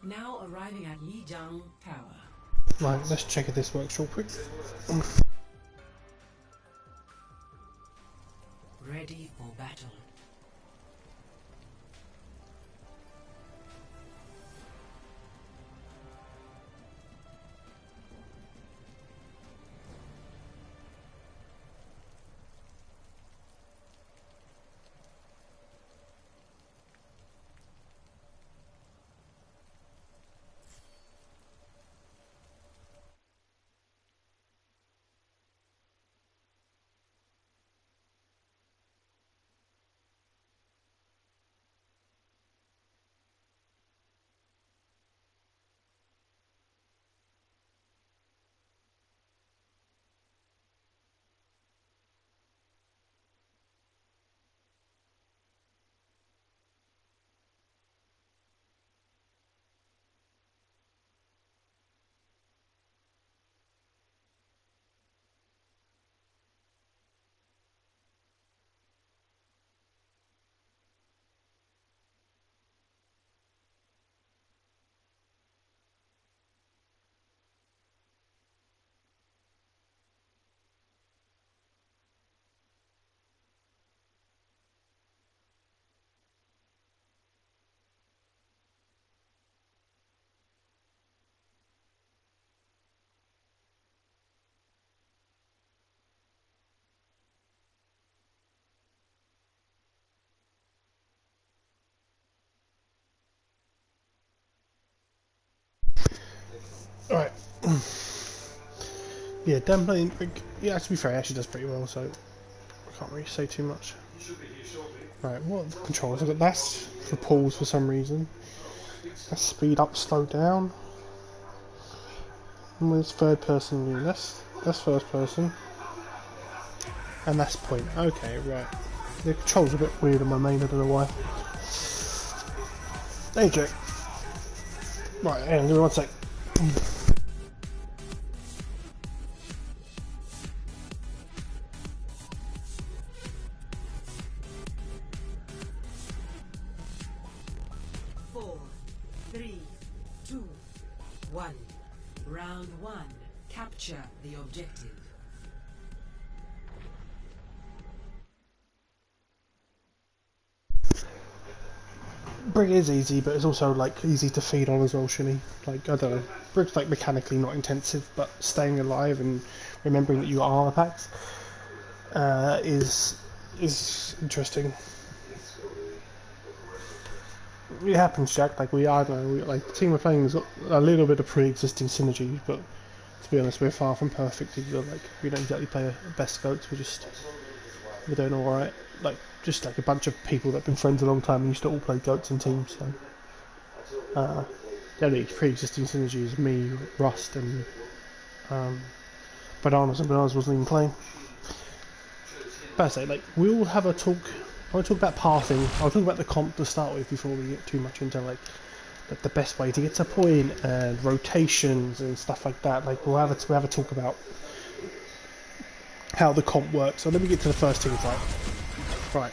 Now arriving at Lijiang Tower. Right, let's check if this works real quick. Ready for battle. Alright. Yeah, Dan yeah, to be fair, he actually does pretty well, so I can't really say too much. Right, what are the controls? I've got that's for pause for some reason. That's speed up, slow down. And there's third person view. That's first person. And that's point. Okay, right. The controls are a bit weird on my main, I don't know why. Hey Jake. Right, hang on, give me 1 sec. Four, three, two, one. Round one. Capture the objective. Brig is easy, but it's also like easy to feed on as well, shouldn't he? Like, I don't know. Brig's like mechanically not intensive, but staying alive and remembering that you are armor packs is interesting. It happens, Jack. Like I don't know, like the team we're playing has got a little bit of pre-existing synergy, but to be honest, we're far from perfect either. Like we don't exactly play a best goats. We're doing all right. Like just like a bunch of people that've been friends a long time and used to all play goats in teams. So the only pre-existing synergy is me, Rust, and Bananas, and Bananas wasn't even playing. But I say, like we'll have a talk. I'll talk about pathing. I'll talk about the comp to start with before we get too much into like the best way to get to point and rotations and stuff like that. Like we'll have a talk about how the comp works. So let me get to the first thing. Right.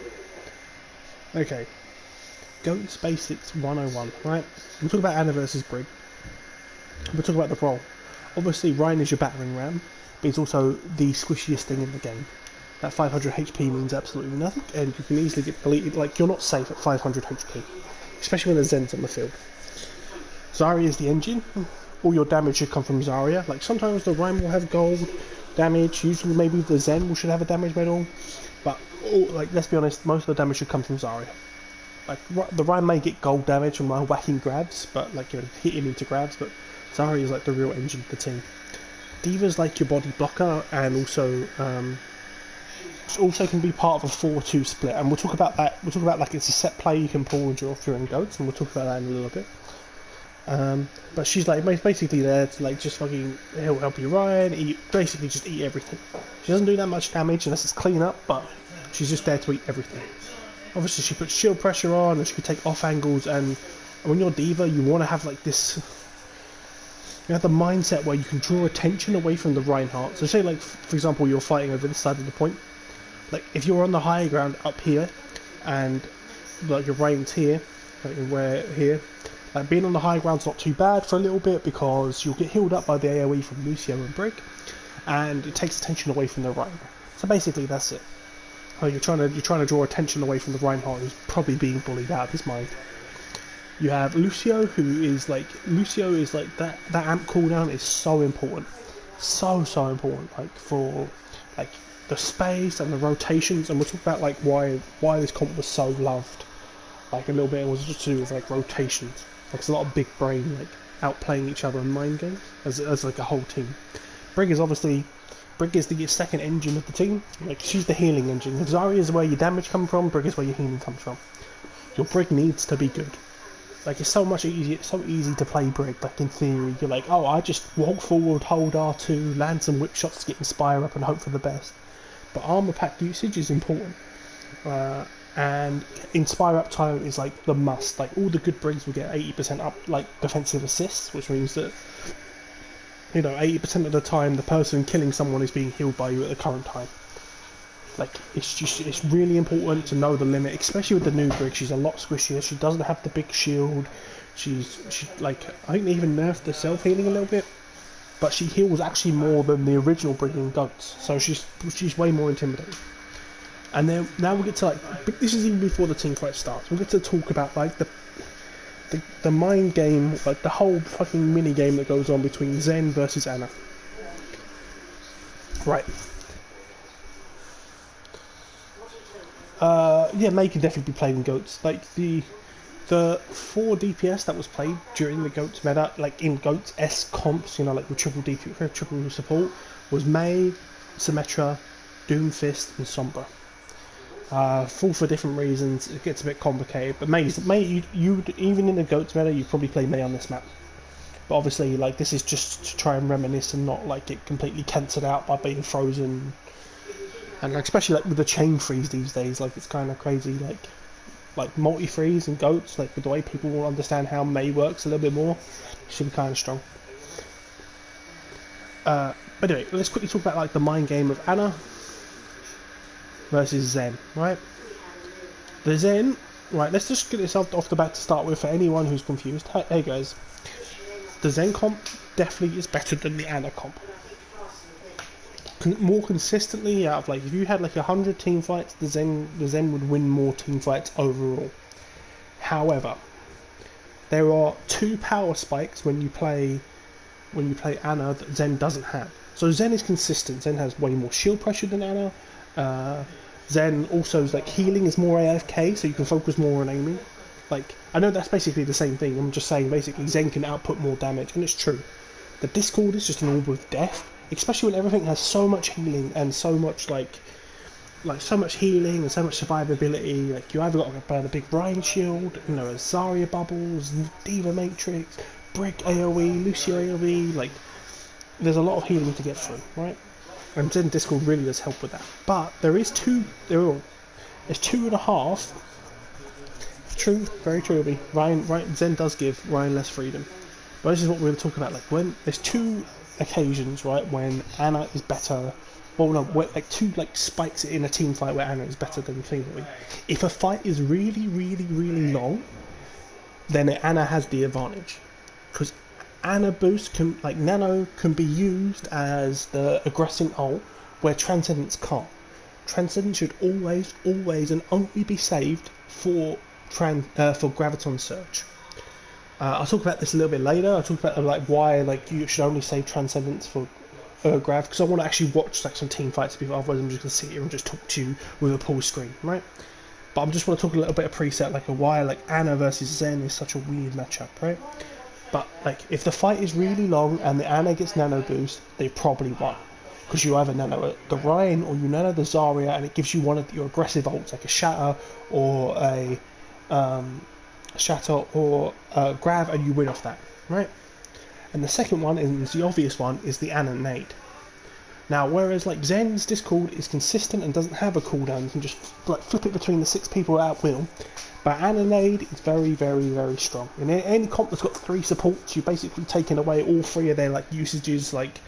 Okay. Goats Basics 101. Right. We'll talk about Ana versus Brig. We'll talk about the role. Obviously, Ryan is your battering ram, but he's also the squishiest thing in the game. That 500 HP means absolutely nothing, and you can easily get deleted. Like, you're not safe at 500 HP, especially when there's Zens on the field. Zarya is the engine. All your damage should come from Zarya. Like, sometimes the Rhyme will have gold damage, usually maybe the Zen should have a damage medal, but, like, let's be honest, most of the damage should come from Zarya. Like, the Rhyme may get gold damage from whacking grabs, but, like, you know, hitting into grabs, but Zarya is, like, the real engine of the team. D.Va's like your body blocker, and also can be part of a 4-2 split, and we'll talk about that. We'll talk about like it's a set play you can pull and draw if you're in goats, and we'll talk about that in a little bit. But she's like basically there to like just fucking help you Ryan, basically just eat everything. She doesn't do that much damage unless it's clean up, but she's just there to eat everything. Obviously she puts shield pressure on, and she can take off angles, and when you're D.Va you want to have like this. You have the mindset where you can draw attention away from the Reinhardt. So say like for example you're fighting over this side of the point. Like if you're on the high ground up here, and like your Ryan's here, like where here, Like, being on the high ground's not too bad for a little bit because you'll get healed up by the AoE from Lucio and Brig, and it takes attention away from the Rein. So basically, that's it. You're trying to draw attention away from the Reinhardt, who's probably being bullied out of his mind. You have Lucio, who is like that amp cooldown is so important, so important, like for like the space and the rotations, and we'll talk about like why this comp was so loved. Like a little bit, it was just to do with like rotations. Like it's a lot of big brain like outplaying each other in mind games as like a whole team. Brig is the second engine of the team. Like she's the healing engine. If Zarya is where your damage comes from, Brig is where your healing comes from. Your Brig needs to be good. Like it's so easy to play Brig. Like in theory, you're like, oh, I just walk forward, hold R2, land some whip shots, get Inspire up, and hope for the best. But armor pack usage is important. And Inspire up time is like the must. Like all the good Brigs will get 80% up like defensive assists, which means that 80% of the time the person killing someone is being healed by you at the current time. Like it's really important to know the limit, especially with the new Brig. She's a lot squishier. She doesn't have the big shield. She's like, I think they even nerfed the self healing a little bit, but she heals actually more than the original Brig in Goats. So she's way more intimidating. And then now we'll get to like, this is even before the team fight starts. We'll get to talk about like the mind game, like the whole fucking mini game that goes on between Zen versus Ana. Right. Yeah, Mei can definitely be played in Goats. Like the 4 DPS that was played during the Goats meta, like in Goats S comps, like with triple DPS, triple support, was Mei, Symmetra, Doomfist, and Sombra. Full for different reasons. It gets a bit complicated, but Mei, you even in the Goats meta, you probably play Mei on this map. But obviously, like this is just to try and reminisce and not like get completely cancelled out by being frozen. And like, especially like with the chain freeze these days, like it's kind of crazy. Like multi-freeze and Goats, like with the way people will understand how Mei works a little bit more, it should be kind of strong. But anyway, let's quickly talk about like the mind game of Ana versus Zen, right? The Zen, right, let's just get this off the bat to start with for anyone who's confused. Hey guys, the Zen comp definitely is better than the Ana comp. More consistently, out of like, if you had like 100 team fights, the Zen would win more team fights overall. However, there are 2 power spikes when you play Ana that Zen doesn't have. So Zen is consistent. Zen has way more shield pressure than Ana. Zen also is like healing is more AFK, so you can focus more on aiming. Like, I know that's basically the same thing. I'm just saying basically Zen can output more damage, and it's true. The Discord is just an orb of death, especially when everything has so much healing and so much like so much healing and so much survivability. Like you either got to burn a big Rein shield, a Zarya bubbles, D.Va Matrix, Brig AoE, Lucio AoE. Like there's a lot of healing to get through, right? And Zen Discord really does help with that. But there's 2.5. True, very true. Zen does give Rein less freedom. But this is what we're going to talk about. Like when there's 2 occasions, right, when Ana is better. Well, no, like 2 like spikes in a team fight where Ana is better than Phoebe. If a fight is really, really, really long, then Ana has the advantage, because Ana boost Nano can be used as the aggressing ult where Transcendence can't. Transcendence should always and only be saved for Graviton Surge. I'll talk about this a little bit later. I'll talk about like why like you should only save Transcendence for Grav, because I want to actually watch like some team fights before. Otherwise I'm just going to sit here and just talk to you with a pull screen, right? But I just want to talk a little bit of preset, like why like Ana versus Zen is such a weird matchup, right? But like if the fight is really long and the Ana gets nano boost, they probably won, because you either nano the Rein or you nano the Zarya, and it gives you one of your aggressive ults like a Shatter or a Grav, and you win off that, right? And the second one, is the obvious one, is the Ana nade. Now, whereas like Zen's Discord is consistent and doesn't have a cooldown, you can just like flip it between the 6 people at will. But Ana nade is very, very, very strong. In any comp that's got 3 supports, you've basically taken away all 3 of their like usages like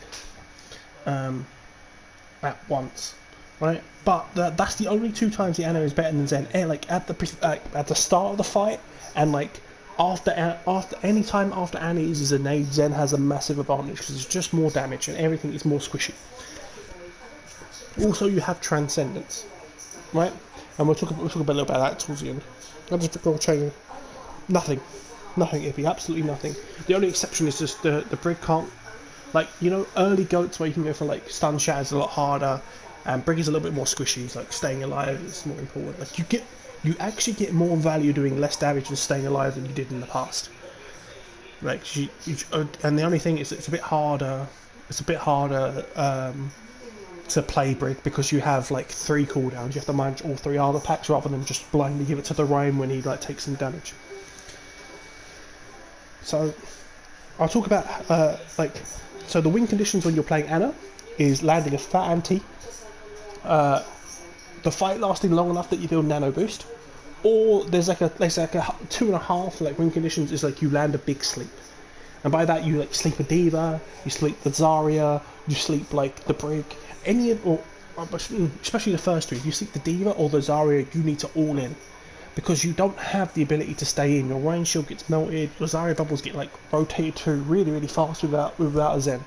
at once, right? But that's the only 2 times the Ana is better than Zen. Like at the start of the fight, and like after any time after Annie uses a nade, Zen has a massive advantage because it's just more damage and everything is more squishy. Also, you have Transcendence, right? And we'll talk a little bit about that towards the end. I'll just show you. Nothing, Ippy, absolutely nothing. The only exception is just the Brig can't, like, you know, early goats where you can go for like stun shatters a lot harder, and Brig is a little bit more squishy. It's like staying alive is more important. Like you actually get more value doing less damage and staying alive than you did in the past. Like and the only thing is it's a bit harder. It's a bit harder to play Brig because you have like 3 cooldowns. You have to manage all 3 armor packs rather than just blindly give it to the Rhyme when he like takes some damage. So I'll talk about so the win conditions when you're playing Ana is landing a fat anti, the fight lasting long enough that you build nano boost, or there's like a 2.5 like win conditions is like you land a big sleep, and by that you like sleep a D.Va, you sleep the Zarya, you sleep like the Brig, especially the first 2. If you sleep the D.Va or the Zarya, you need to all in. Because you don't have the ability to stay in. Your Ryan shield gets melted, your Zarya bubbles get like rotated through really, really fast without a Zen.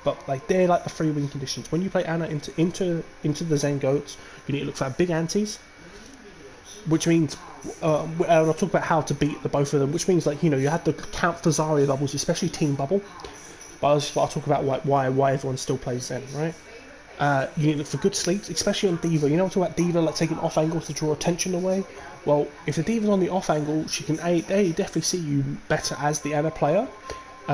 But like they're like the 3 win conditions. When you play Ana into the Zen goats, you need to look for big antis, which means I'll talk about how to beat the both of them. Which means like, you know, you have to count for Zarya bubbles, especially Team Bubble. But I'll talk about why everyone still plays Zen, right? You need to look for good sleeps, especially on D.Va. You know, I'm talking about D.Va like taking off angles to draw attention away. Well, if the D.Va's on the off angle, she can definitely see you better as the Ana player,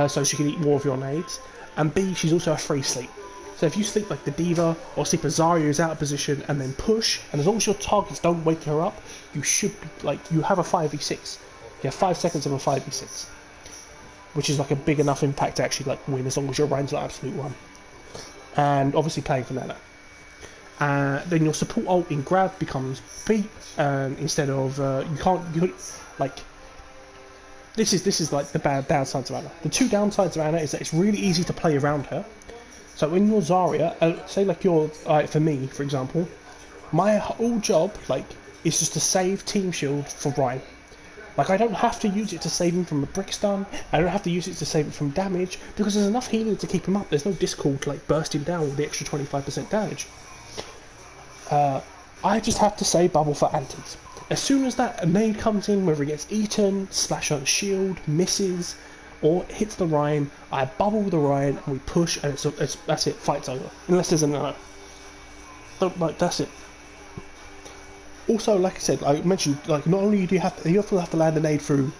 so she can eat more of your nades. And B, she's also a free sleep. So if you sleep like the D.Va or sleep a Zarya who's out of position and then push, and as long as your targets don't wake her up, you should be like, you have a 5v6. You have 5 seconds of a 5v6, which is like a big enough impact to actually like win as long as your range like absolute 1. And obviously playing for Nana. Then your support ult in Grav becomes beat, instead of this is like the bad downsides of Ana. The 2 downsides of Ana is that it's really easy to play around her. So when you're Zarya, say like you're for me for example, my whole job like is just to save Team Shield for Ryan. Like I don't have to use it to save him from a brick stun, I don't have to use it to save him from damage, because there's enough healing to keep him up. There's no Discord to like burst him down with the extra 25% damage. I just have to say bubble for antis. As soon as that nade comes in, whether it gets eaten, slash on shield, misses, or hits the Ryan, I bubble the Ryan and we push, and that's it, fight's over. Unless there's another. That's it. Also, like I said, I mentioned, like not only do you have to land a nade through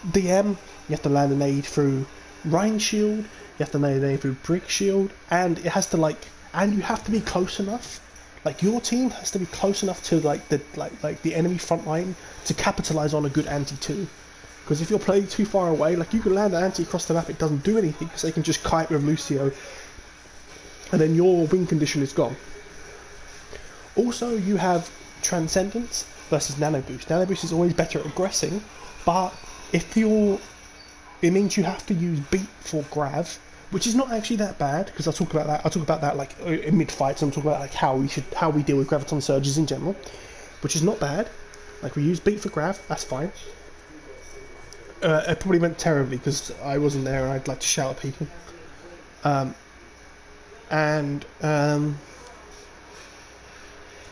DM, you have to land a nade through Ryan shield, you have to land a nade through Brick shield, and it has to and you have to be close enough. Like your team has to be close enough to the enemy front line to capitalize on a good anti too. Because if you're playing too far away, like you can land an anti across the map, it doesn't do anything because they can just kite with Lucio, and then your win condition is gone. Also, you have Transcendence versus Nano Boost. Nano Boost is always better at aggressing, but it means you have to use Beat for Grav, which is not actually that bad, because I'll talk about that like in mid fights. I'm talking about like how we deal with Graviton surges in general, which is not bad. Like we use Beat for Grav, that's fine. I probably went terribly because I wasn't there and I'd like to shout at people.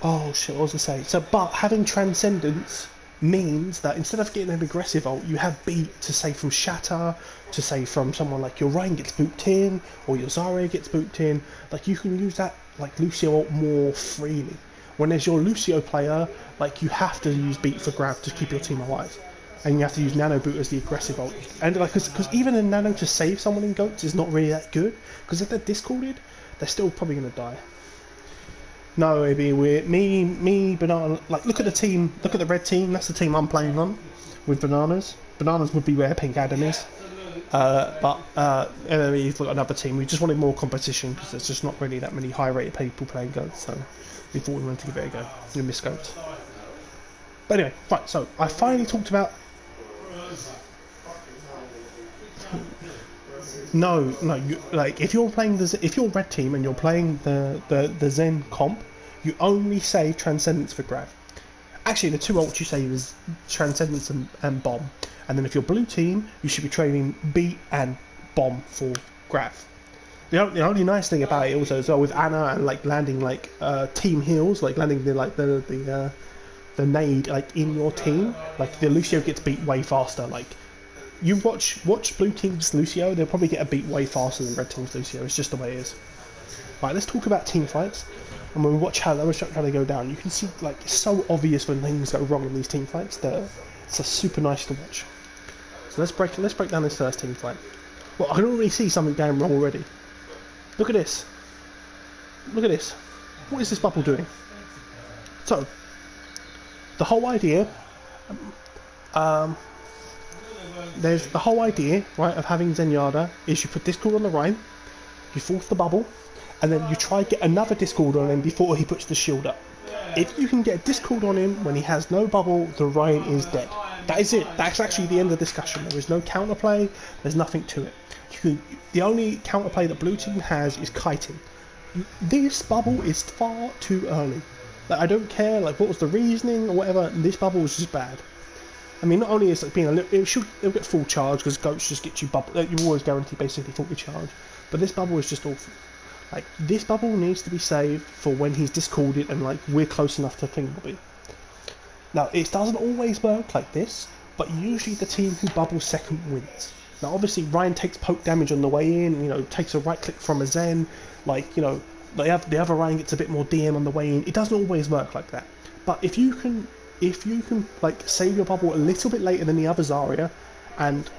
Oh shit, what was I saying? So, but having Transcendence means that instead of getting an aggressive ult, you have Beat to save from Shatter, to save from someone like your Ryan gets booped in, or your Zarya gets booped in. Like you can use that like Lucio ult more freely. When there's your Lucio player, like you have to use Beat for Grab to keep your team alive. And you have to use Nano Boot as the aggressive ult. And like, because even a Nano to save someone in Goats is not really that good, because if they're discorded, they're still probably going to die. No, it'd be weird. Me, Banana. Like, look at the team. Look at the red team. That's the team I'm playing on, with Bananas. Bananas would be where Pink Adam is. But we've got another team. We just wanted more competition because there's just not really that many high-rated people playing Goats. So we thought we wanted to give it a go. We miss Goats. But anyway, right. So I finally talked about. No. You, like if you're playing if you're red team and you're playing the Zen comp, you only save Transcendence for Grav. Actually, the two ults you save is Transcendence and Bomb. And then if you're blue team, you should be trading Beat and Bomb for Graph. The only nice thing about it also as well with Ana and like landing like team heals, like landing the nade like in your team, like the Lucio gets beat way faster. Like you watch blue team's Lucio, they'll probably get a beat way faster than red team's Lucio. It's just the way it is. Right, let's talk about team fights. And when we watch how they go down, you can see like it's so obvious when things go wrong in these team fights. It's just super nice to watch. So let's break down this first team fight. Well, I can already see something going wrong already. Look at this. Look at this. What is this bubble doing? So the whole idea, there's the whole idea, right, of having Zenyatta is you put Discord on the Rein, you force the bubble, and then you try to get another Discord on him before he puts the shield up. If you can get Discord on him when he has no bubble, the Rein is dead. That is it. That's actually the end of the discussion. There is no counterplay. There's nothing to it. The only counterplay that blue team has is kiting. This bubble is far too early. Like, I don't care like what was the reasoning or whatever. This bubble was just bad. I mean, not only is it being a little, it'll get full charge because goats just get you bubble. You always guarantee basically full charge. But this bubble is just awful. Like this bubble needs to be saved for when he's discorded and like we're close enough to Thingamabobby. Now it doesn't always work like this, but usually the team who bubbles second wins. Now obviously Rein takes poke damage on the way in, you know, takes a right click from a Zen, like, you know, the other Rein gets a bit more DM on the way in. It doesn't always work like that. But if you can like save your bubble a little bit later than the other Zarya and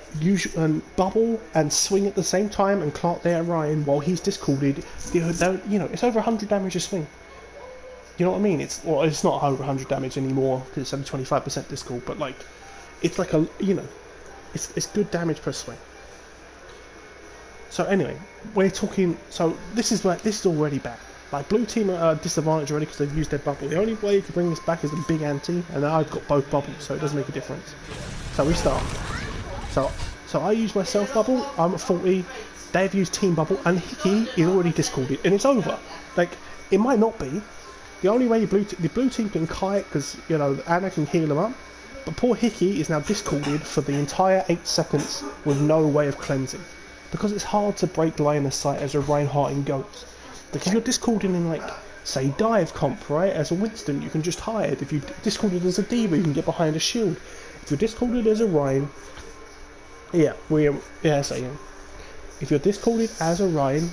bubble and swing at the same time and clock their Rein while he's discorded, you know, it's over 100 damage a swing. You know what I mean? It's not over 100 damage anymore because it's only 25% discord, but like it's like a, you know, it's good damage per swing. So anyway, we're talking. So this is already bad. Like blue team are disadvantaged already because they've used their bubble. The only way you can bring this back is a big anti, and I've got both bubbles, so it doesn't make a difference. So we start. So I use my self bubble. I'm at 40. They've used team bubble, and Hickey is already discorded, and it's over. Like it might not be. The only way the blue team can kite because, you know, Ana can heal him up. But poor Hickey is now discorded for the entire 8 seconds with no way of cleansing. Because it's hard to break line of sight as a Reinhardt in Goats. Like if you're discording in like, say, dive comp, right, as a Winston, you can just hide. If you're discorded as a D.Va, you can get behind a shield. If you're discorded as a Rein, if you're discorded as a Rein,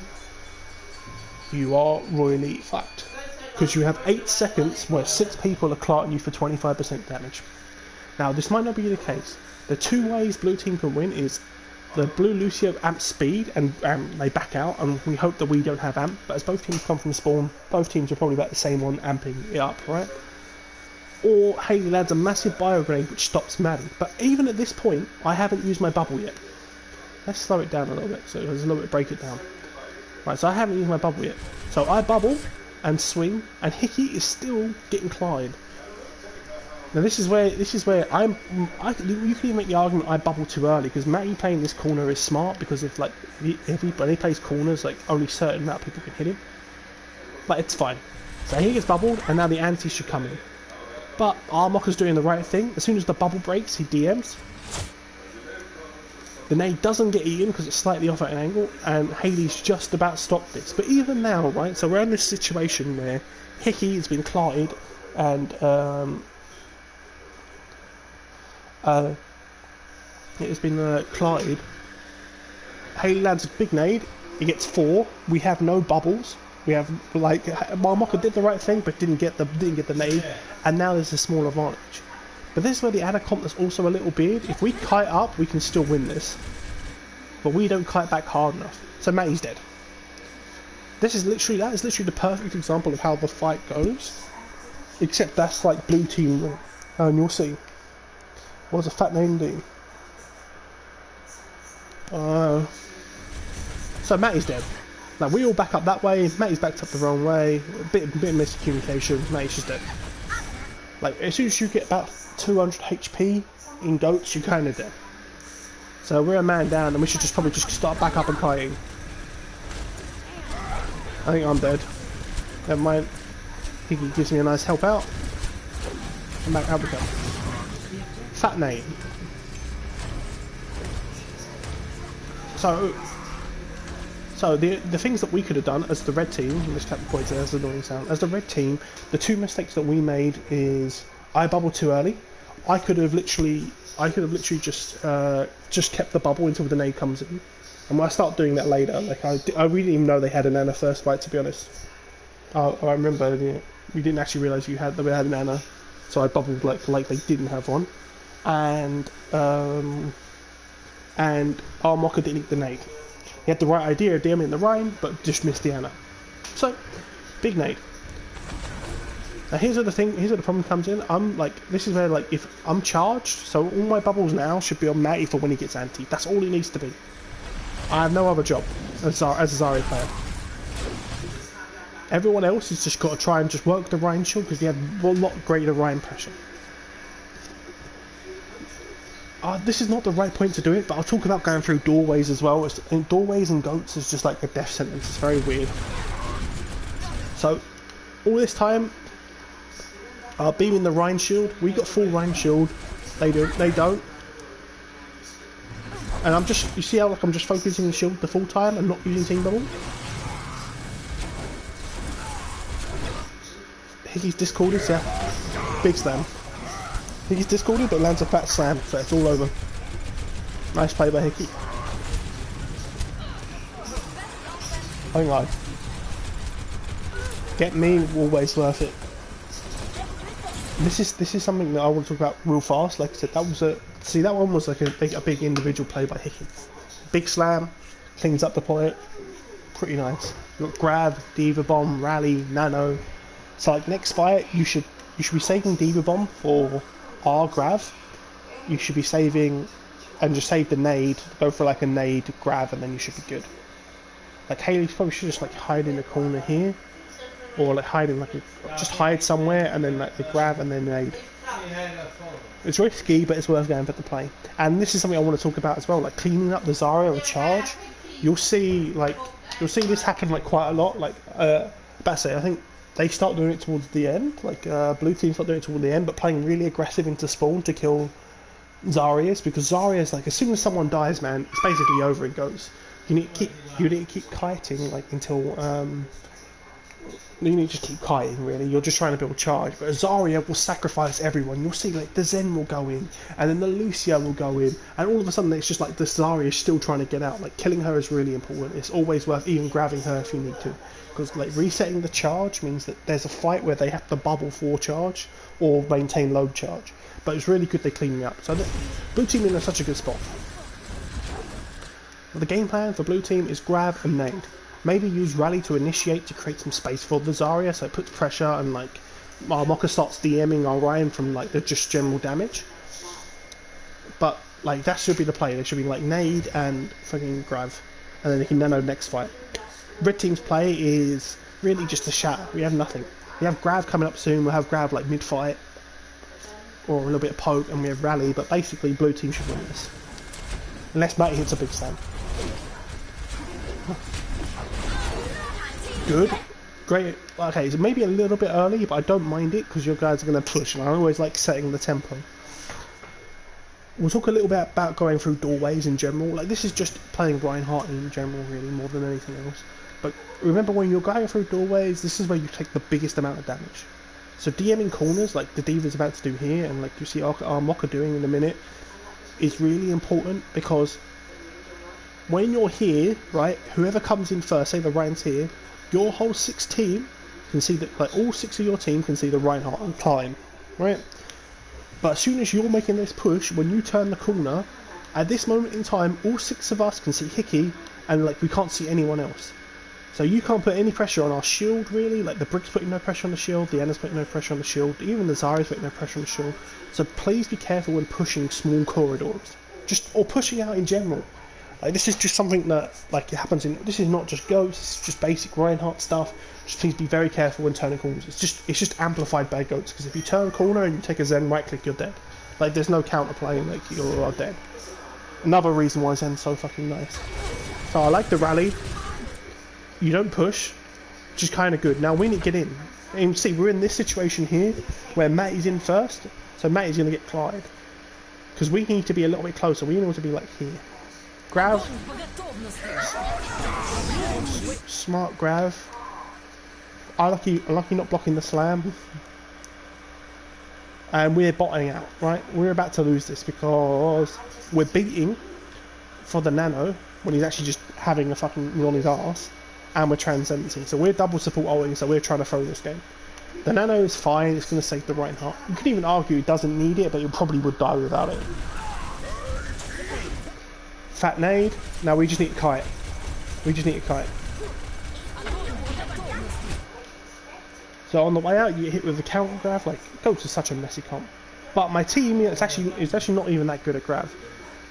you are royally fucked. Because you have 8 seconds where 6 people are clarting you for 25% damage. Now this might not be the case. The two ways blue team can win is the blue Lucio amp speed and they back out, and we hope that we don't have amp, but as both teams come from spawn, both teams are probably about the same on amping it up, right? Or Haley lands a massive bio grenade which stops Maddie. But even at this point, I haven't used my bubble yet. Let's slow it down a little bit, so there's a little bit break it down. Right, so I haven't used my bubble yet. So I bubble and swing, and Hickey is still getting Clyde. Now this is where you can even make the argument I bubble too early because Matty playing this corner is smart because if when he plays corners, like only certain amount of people can hit him. But it's fine. So he gets bubbled, and now the anti should come in. But Armocker's doing the right thing. As soon as the bubble breaks, he DMs. The nade doesn't get eaten because it's slightly off at an angle, and Haley's just about stopped this. But even now, right, so we're in this situation where Hickey has been clarted, and it has been clarted. Haley lands a big nade, he gets 4, we have no bubbles. We have, like, Marmoka did the right thing, but didn't get the nade, and now there's a small advantage. But this is where the Ana comp is also a little weird. If we kite up, we can still win this, but we don't kite back hard enough. So Matty's dead. That is literally the perfect example of how the fight goes. Except that's like blue team win, and you'll see. What does a fat name do? So Matty's dead. Now we all back up that way, Matty's backed up the wrong way, a bit of miscommunication, Matty's just dead. Like, as soon as you get about 200 HP in Goats, you're kind of dead. So we're a man down, and we should probably just start back up and kiting. I think I'm dead. Never mind. I think he gives me a nice help out. And back, out we go. Fat nade. So the things that we could have done as the red team, this Captain Pointer has an annoying sound, as the red team, the two mistakes that we made is I bubbled too early. I could have literally just kept the bubble until the nade comes in. And when I start doing that later, like I really didn't even know they had an Ana first fight, to be honest. I remember we didn't actually realise we had an Ana, so I bubbled like they didn't have one, and our Mocha didn't eat the nade. He had the right idea of DMing the Rein, but just missed the Ana. So, big nade. Now here's where the problem comes in. This is where, like, if I'm charged, so all my bubbles now should be on Matty for when he gets anti. That's all he needs to be. I have no other job as a Zarya player. Everyone else has just got to try and just work the Rein shield because they have a lot greater Rein pressure. This is not the right point to do it, but I'll talk about going through doorways as well. Doorways and goats is just like a death sentence. It's very weird. So, all this time, beaming the Rein shield. We got full Rein shield. They don't. And I'm just, you see how like I'm just focusing the shield the full time and not using team bubble? Hickey's discorded, yeah. Big slam. Hickey's discorded, but lands a fat slam, so it's all over. Nice play by Hickey. Oh my. Get me, always worth it. This is something that I want to talk about real fast. Like I said, that one was like a big individual play by Hickey. Big slam, cleans up the point. Pretty nice. You got grab, Diva Bomb, rally, nano. So like next fight, you should be saving Diva Bomb for our grab. You should be saving and just save the nade. Go for like a nade grab, and then you should be good. Like Haley probably should just like hide in the corner here, or like just hide somewhere and then like the grab and then nade. It's risky, but it's worth going for the play. And this is something I want to talk about as well, like cleaning up the Zarya or charge. You'll see this happen like quite a lot. Like I think they start doing it towards the end. Like blue team start doing it towards the end, but playing really aggressive into spawn to kill Zaryas, because Zarya's like as soon as someone dies, man, it's basically over. It goes. You need to keep kiting like until you need to just keep kiting, really. You're just trying to build charge. But Zarya will sacrifice everyone. You'll see, like, the Zen will go in, and then the Lucia will go in, and all of a sudden it's just like the Zarya is still trying to get out. Like, killing her is really important. It's always worth even grabbing her if you need to. Because, like, resetting the charge means that there's a fight where they have to bubble for charge, or maintain low charge. But it's really good they clean me up. So, blue team in such a good spot. The game plan for blue team is grab and nade. Maybe use rally to initiate to create some space for the Zarya, so it puts pressure and like our Mocha starts DMing our Rein from like the just general damage. But like that should be the play. There should be like nade and fucking grab, and then they can nano next fight. Red team's play is really just a shatter. We have nothing. We have grab coming up soon. We'll have grab like mid fight or a little bit of poke, and we have rally. But basically, blue team should win this unless Matty hits a big slam. Good. Great. Okay, so maybe a little bit early, but I don't mind it because your guys are going to push, and I always like setting the tempo. We'll talk a little bit about going through doorways in general. Like, this is just playing Reinhardt in general, really, more than anything else. But remember, when you're going through doorways, this is where you take the biggest amount of damage. So DMing corners, like the Diva's about to do here, and like you see our Mocha doing in a minute, is really important, because when you're here, right, whoever comes in first, say the Rein's here, your whole 6 team can see that, like all 6 of your team can see the Reinhardt and climb, right? But as soon as you're making this push, when you turn the corner, at this moment in time, all 6 of us can see Hickey, and like we can't see anyone else. So you can't put any pressure on our shield, really. Like the Brick's putting no pressure on the shield, the Ana's putting no pressure on the shield, even the Zarya's putting no pressure on the shield. So please be careful when pushing small corridors, or pushing out in general. Like, this is just something that, like, it happens in. This is not just goats. It's just basic Reinhardt stuff. Just please be very careful when turning corners. It's just amplified by goats. Because if you turn a corner and you take a Zen right click, you're dead. Like, there's no counter playing. Like, you're dead. Another reason why Zen's so fucking nice. So I like the rally. You don't push, which is kind of good. Now we need to get in. And you can see we're in this situation here where Matty's in first, so Matty's going to get Clyde. Because we need to be a little bit closer, we need to be like here. Grav. Smart Grav. Unlucky not blocking the slam. And we're botting out, right? We're about to lose this because we're beating for the nano when he's actually just having a fucking on his arse, and we're transcendenting. So we're double support ulting, so we're trying to throw this game. The nano is fine, it's going to save the Reinhardt. You could even argue it doesn't need it, but it probably would die without it. Fat nade. Now we just need a kite. We just need a kite. So on the way out, you get hit with the counter grab. Like, Goats is such a messy comp. But my team, it's actually not even that good at grab.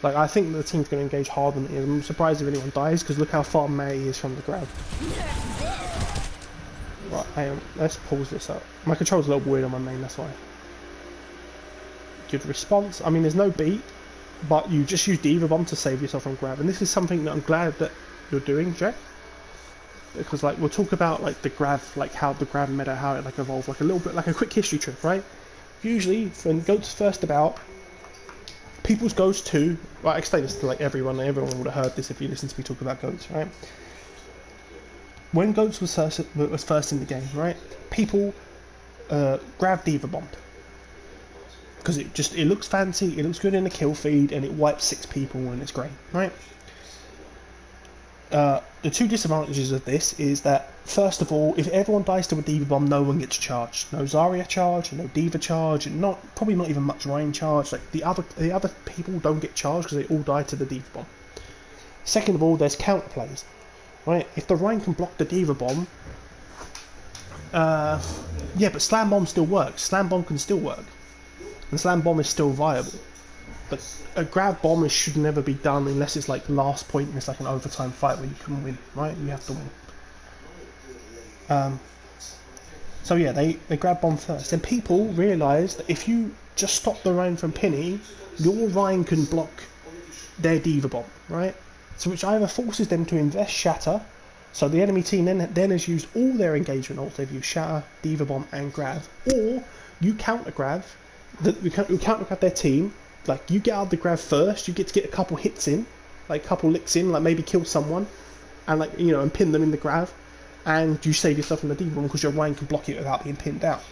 Like, I think the team's going to engage hard on it. I'm surprised if anyone dies, because look how far May is from the grab. Right, hang on. Let's pause this up. My control's a little weird on my main, that's why. Good response. I mean, there's no beat, but you just use D.Va Bomb to save yourself from grab. And this is something that I'm glad that you're doing, Jack. Because, like, we'll talk about, like, the grab, like, how the grab meta, how it, like, evolved. Like, a little bit, like a quick history trip, right? Usually, when Goats first about, people's goes to, well, I explain this to like everyone would have heard this if you listen to me talk about Goats, right? When Goats was first in the game, right, people grab D.Va Bombed. Because it looks fancy, it looks good in the kill feed, and it wipes 6 people and it's great, right? The two disadvantages of this is that, first of all, if everyone dies to a D.Va Bomb, no one gets charged. No Zarya charge, no D.Va charge, and probably not even much Rein charge. Like the other people don't get charged because they all die to the D.Va Bomb. Second of all, there's counterplays, right? If the Rein can block the D.Va Bomb, yeah, but Slam Bomb still works. Slam Bomb can still work, and Slam Bomb is still viable. But a grab bomb should never be done unless it's like the last point and it's like an overtime fight where you can win, right? You have to win. So yeah, they grab bomb first. And people realise that if you just stop the Rein from pinning, your Rein can block their D.Va Bomb, right? So which either forces them to invest Shatter, so the enemy team then has used all their engagement ults. They've used Shatter, D.Va Bomb and grab, or you counter grab, you counter grab their team. Like, you get out of the grab first, you get to get a couple hits in, like a couple licks in, like maybe kill someone, and like, you know, and pin them in the grab, and you save yourself from the D.Va Bomb because your Rein can block it without being pinned out.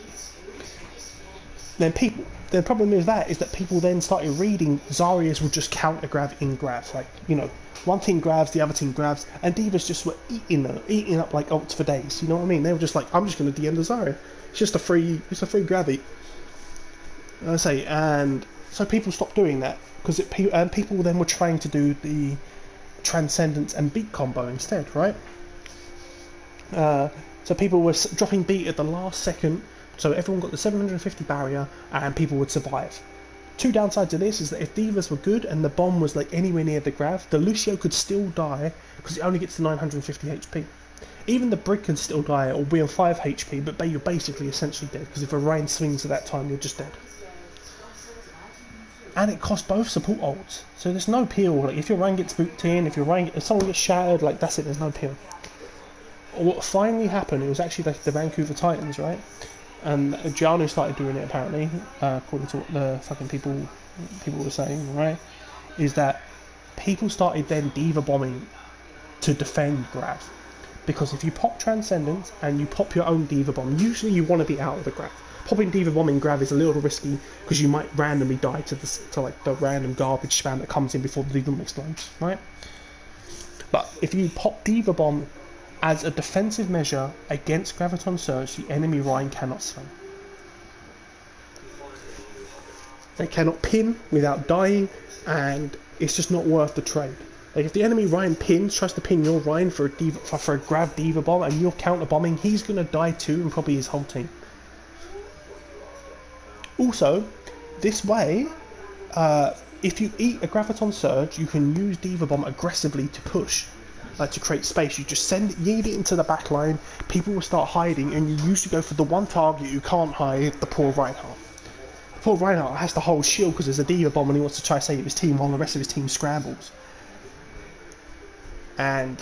The problem is that people then started reading Zaryas will just counter grab in grabs, like, you know, one team grabs, the other team grabs, and D.Vas just were eating up like ults for days, you know what I mean? They were just like, I'm just going to DM the Zarya. It's just a free grab eat. I say, and so people stopped doing that because people then were trying to do the Transcendence and beat combo instead, right? So people were dropping beat at the last second, so everyone got the 750 barrier and people would survive. Two downsides of this is that if D.Vas were good and the bomb was like anywhere near the grab, the Lucio could still die because it only gets to 950 HP. Even the Brig can still die or be on 5 HP, but you're basically essentially dead because if a Rein swings at that time, you're just dead. And it costs both support ults, so there's no peel. Like, if your Rein gets booped in, if someone gets shattered, like, that's it, there's no peel. What finally happened, it was actually like the Vancouver Titans, right? And Giannou started doing it apparently, according to what the fucking people were saying, right? Is that people started then D.Va bombing to defend grab. Because if you pop Transcendence and you pop your own D.Va bomb, usually you want to be out of the grab. Popping D.Va Bomb in grab is a little risky because you might randomly die to like the random garbage spam that comes in before the D.Va Bomb explodes, right? But if you pop D.Va Bomb as a defensive measure against Graviton Surge, the enemy Rein cannot swing. They cannot pin without dying, and it's just not worth the trade. Like, if the enemy Rein tries to pin your Rein for a grab D.Va Bomb and you're counter bombing, he's gonna die too, and probably his whole team. Also, this way, if you eat a Graviton Surge, you can use D.Va Bomb aggressively to push, to create space. You just yeet it into the back line, people will start hiding, and you usually go for the one target you can't hide, the poor Reinhardt. The poor Reinhardt has to hold shield because there's a D.Va Bomb and he wants to try to save his team while the rest of his team scrambles. And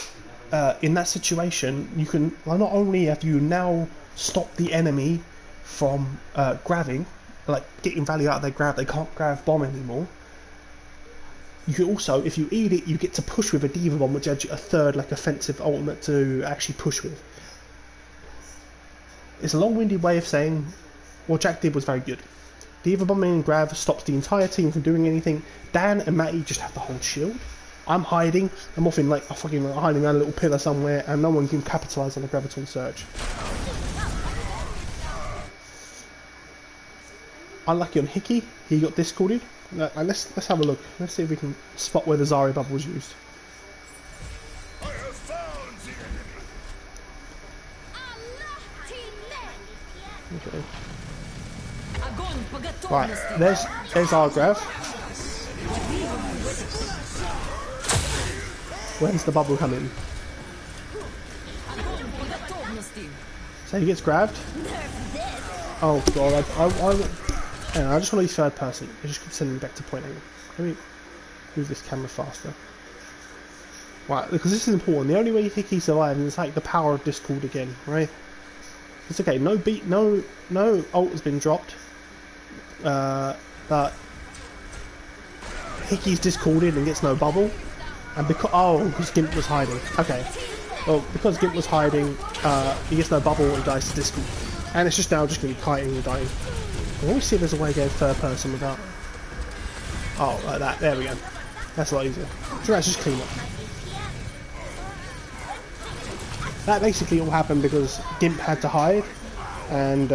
in that situation, you can, well, not only have you now stop the enemy from grabbing, like getting value out of their grab. They can't grab bomb anymore. You can also, if you eat it, you get to push with a Diva Bomb, which adds you a third like offensive ultimate to actually push with. It's a long-winded way of saying what Jack did was very good. Diva Bombing and Grav stops the entire team from doing anything. Dan and Matty just have to hold shield. I'm hiding. I'm off in like hiding around a little pillar somewhere, and no one can capitalise on the Graviton Surge. Unlucky on Hickey, he got discorded. Let's have a look. Let's see if we can spot where the Zarya bubble was used. Okay. Right, there's our Grav. When's the bubble come in? So he gets grabbed. Oh god, I just want to use third person. I just keep sending me back to point A. Let me move this camera faster. Right, because this is important. The only way Hickey survives is like the power of Discord again, right? It's okay. No ult has been dropped. But Hickey's discorded and gets no bubble, and because Gimp was hiding. Okay, well because Gimp was hiding, he gets no bubble and dies to discord, and it's just now just going to be kiting and dying. Let me see if there's a way to go third person without. Oh, like that. There we go. That's a lot easier. So that's just clean up. That basically all happened because Gimp had to hide, and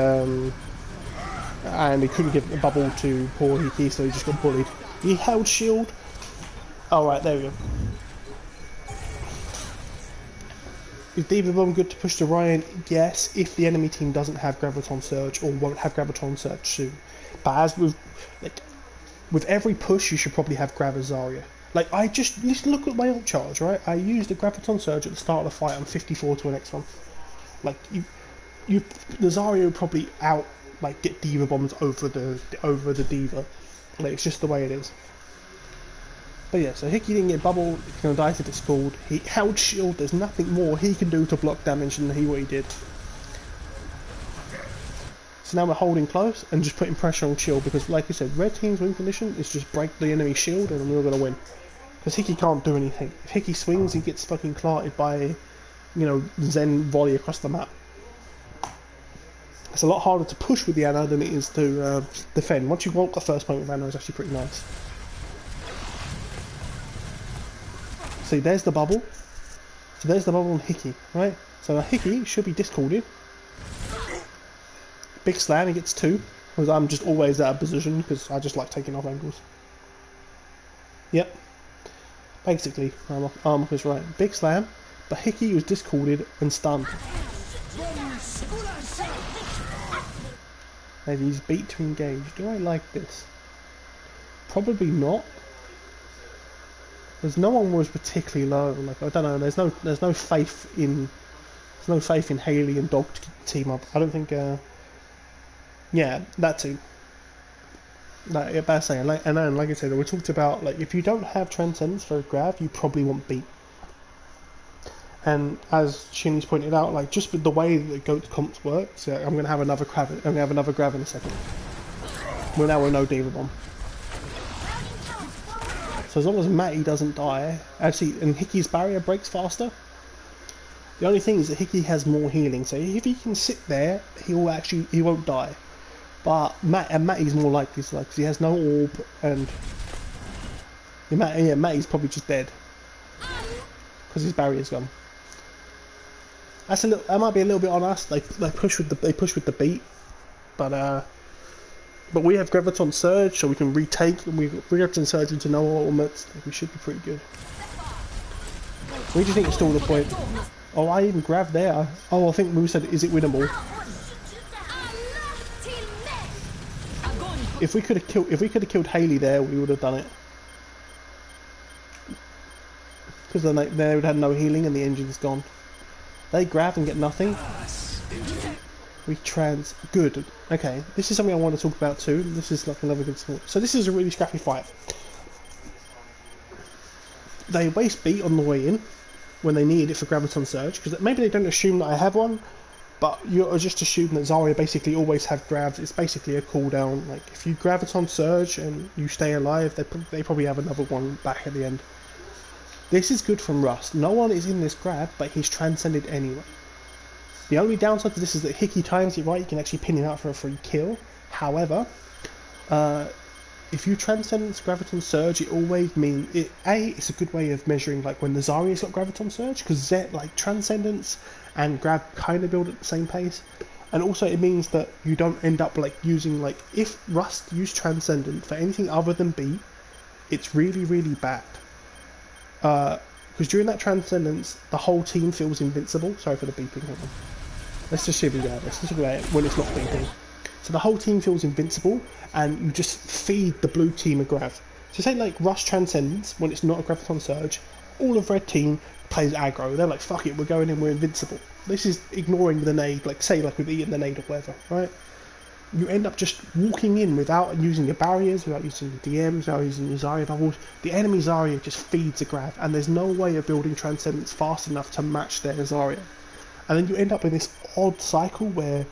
he couldn't give a bubble to poor Hickey, so he just got bullied. He held shield. Oh right, there we go. Is Diva Bomb good to push to Ryan? Yes, if the enemy team doesn't have Graviton Surge or won't have Graviton Surge soon. But as with every push, you should probably have Grav Zarya. Like just look at my ult charge, right? I used the Graviton Surge at the start of the fight. I'm 54 to an X1. Like the Zarya would probably get Diva Bombs over the Diva. Like it's just the way it is. But yeah, so Hickey didn't get bubble, he's going to die to Discord. He held shield, there's nothing more he can do to block damage than what he did. So now we're holding close and just putting pressure on shield, because like you said, red team's win condition is just break the enemy shield and we're going to win. Because Hickey can't do anything. If Hickey swings, he gets fucking clarted by, Zen volley across the map. It's a lot harder to push with the Ana than it is to defend. Once you walk the first point with Ana, it's actually pretty nice. See, there's the bubble. So there's the bubble on Hickey, right? So Hickey should be discorded. Big slam, he gets 2. Because I'm just always out of position, because I just like taking off angles. Yep. Basically, Armok is right. Big slam, but Hickey was discorded and stunned. Maybe he's beat to engage. Do I like this? Probably not. Because no one was particularly low. Like I don't know. There's no faith in Haley and Dog to team up. I don't think. Yeah, that too. Like bad saying. Like I said, we talked about if you don't have Transcendence for a Grav, you probably won't beat. And as Shinny's pointed out, just with the way that Goat comps work, so I'm gonna have another Grav. I'm gonna have another Grav in a second. Well, now we're no Diva Bomb. So as long as Matty doesn't die, actually, and Hickey's barrier breaks faster. The only thing is that Hickey has more healing, so if he can sit there, he won't die. But Matty's more likely to, because he has no orb, and Matty's probably just dead because his barrier's gone. That might be a little bit on us. They push with the beat, but we have Graviton Surge, so we can retake. We Graviton Surge into no ultimates. We should be pretty good. We just need to stall the point. Oh, I even grabbed there. Oh, I think we said, is it winnable? If we could have killed Haley there, we would have done it. Because then they would have no healing and the engine's gone. They grab and get nothing. Good. Okay, this is something I want to talk about too. This is like another good sport. So this is a really scrappy fight. They waste beat on the way in when they need it for Graviton Surge, because maybe they don't assume that I have one, But you're just assuming that Zarya basically always have grabs. It's basically a cooldown. Like if you Graviton Surge and you stay alive, they probably have another one back at the end. This is good from Rust. No one is in this grab, but he's transcended anyway. The only downside to this is that Hickey times it right, you can actually pin him out for a free kill. However, if you Transcendence Graviton Surge, it always means it's a good way of measuring like when the Zarya's got Graviton Surge, because like Transcendence and Grab kind of build at the same pace, and also it means that you don't end up like using like if Rust used Transcendent for anything other than beat, it's really really bad. Because during that Transcendence, the whole team feels invincible. Sorry for the beeping. Hold on. Let's just see if we get this. Let's look at it when it's not beeping. So the whole team feels invincible, and you just feed the blue team a grav. So say like Rush Transcendence, when it's not a Graviton Surge, all of red team plays aggro. They're like, fuck it, we're going in, we're invincible. This is ignoring the nade, like say like we've eaten the nade or whatever, right? You end up just walking in without using your barriers, without using the DMs, without using your Zarya bubbles. The enemy Zarya just feeds a grav, and there's no way of building Transcendence fast enough to match their Zarya. And then you end up in this odd cycle where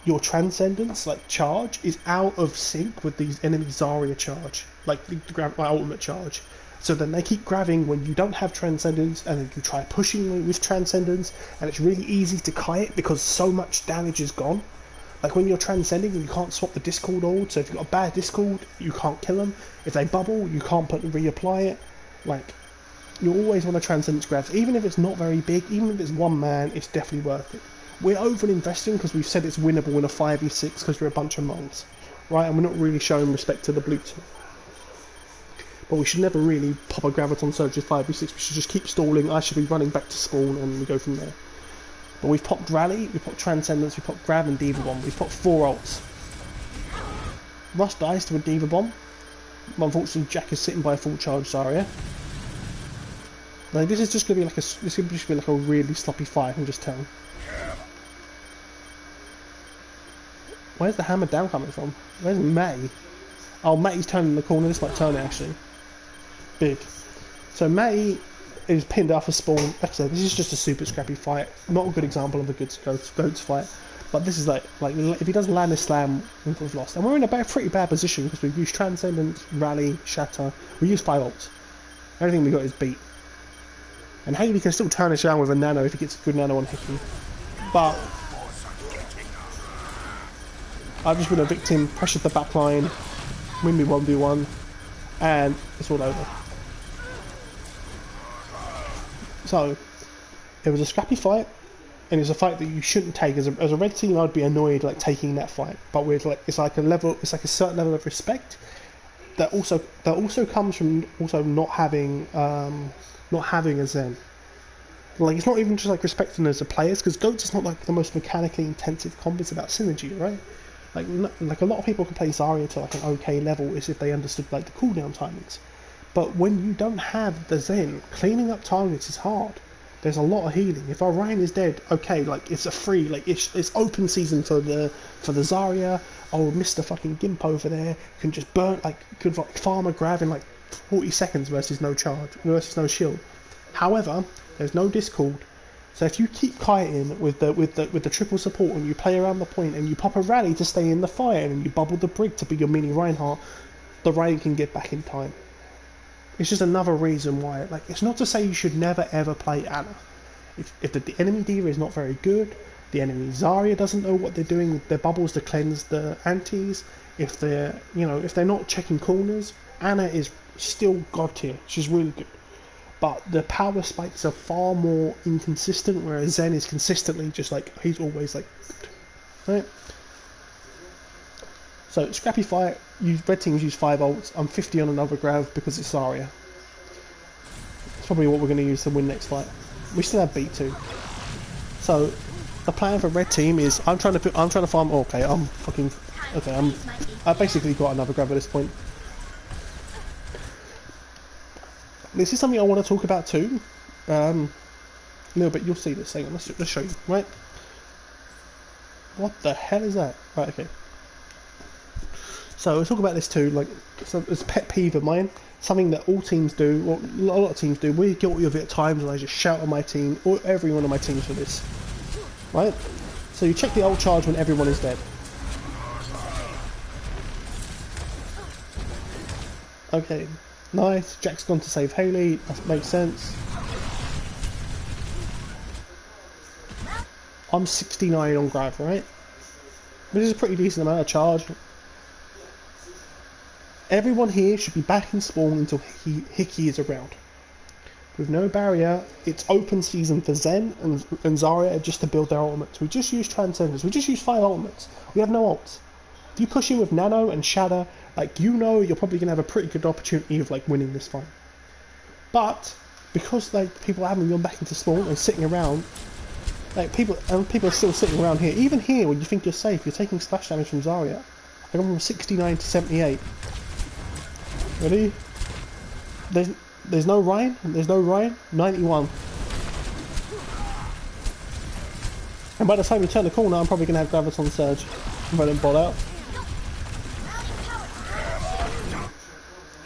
your Transcendence, like charge, is out of sync with these enemy Zarya charge, like the ultimate charge. So then they keep grabbing when you don't have Transcendence, and then you try pushing with Transcendence, and it's really easy to kite because so much damage is gone. Like when you're transcending and you can't swap the Discord ult, so if you've got a bad Discord, you can't kill them. If they bubble, you can't reapply it. Like, you always want to Transcendence grabs. Even if it's not very big, even if it's one man, it's definitely worth it. We're over-investing because we've said it's winnable in a 5v6 because we're a bunch of monks, right? And we're not really showing respect to the blue team. But we should never really pop a Graviton Surge with 5v6. We should just keep stalling. I should be running back to spawn and we go from there. But we've popped Rally, we've popped Transcendence, we've popped Grav and Diva Bomb. We've popped 4 ults. Rust dies to a Diva Bomb. Unfortunately, Jack is sitting by a full charge Zarya. Now this is just going to be like a really sloppy fight. I'm just telling. Where's the hammer down coming from? Where's May? Oh, May's turning the corner. This might turn it actually. Big. So May is pinned off a spawn. Like I said, this is just a super scrappy fight. Not a good example of a good goats fight. But this is like if he doesn't land this slam, we've lost. And we're in a pretty bad position because we've used Transcendence, Rally, Shatter. We used 5 ults. Everything we got is beat. And Haley can still turn this around with a nano if he gets a good nano on Hickey. But I've just been a victim, pressured the back line, win me 1v1, and it's all over. So, it was a scrappy fight, and it's a fight that you shouldn't take. As a red team, I'd be annoyed like taking that fight. But with like it's like a certain level of respect that also comes from also not having a Zen. Like it's not even just like respecting as a players, because Goats is not like the most mechanically intensive comp. It's about synergy, right? Like a lot of people can play Zarya to like an okay level is if they understood like the cooldown timings. But when you don't have the Zen, cleaning up targets is hard. There's a lot of healing. If Orion is dead, okay, like it's a free, like it's open season for the Zarya. Oh, Mr. fucking Gimp over there can just could farm a grab in like 40 seconds versus no charge, versus no shield. However, there's no Discord. So if you keep kiting with the triple support and you play around the point and you pop a Rally to stay in the fire and you bubble the Brig to be your mini Reinhardt, the Ryan can get back in time. It's just another reason why, like, it's not to say you should never ever play Ana. If the enemy Diva is not very good, the enemy Zarya doesn't know what they're doing with their bubbles to cleanse the antis, if they're not checking corners, Ana is still god tier. She's really good. But the power spikes are far more inconsistent, whereas Zen is consistently just like, he's always like, right? So, scrappy fight, red teams use 5 ults, I'm 50 on another Grav because it's Zarya. It's probably what we're going to use to win next fight. We still have beat too. So, the plan for red team is, I'm trying to farm, I basically got another Grav at this point. This is something I want to talk about too. A little bit, you'll see this. Hang on, let's show you, right? What the hell is that? Right, okay. So we'll talk about this too, like, so it's a pet peeve of mine, something that all teams do, or a lot of teams do. We're guilty of it at times, and I just shout on my team, or every one of my teams for this, right? So you check the ult charge when everyone is dead. Okay, nice. Jack's gone to save Haley. That makes sense. I'm 69 on Grav, right? Which is a pretty decent amount of charge. Everyone here should be back in spawn until Hickey is around. With no barrier, it's open season for Zen and Zarya just to build their ultimates. We just use Transcendence. We just use 5 ultimates. We have no ults. If you push in with Nano and Shatter, like, you know you're probably going to have a pretty good opportunity of, like, winning this fight. But, because, like, people haven't gone back into spawn and sitting around, like, people are still sitting around here. Even here, when you think you're safe, you're taking splash damage from Zarya. I go from 69 to 78. Ready? There's no Ryan. There's no Ryan. 91. And by the time you turn the corner, I'm probably going to have Graviton Surge if I don't bot out.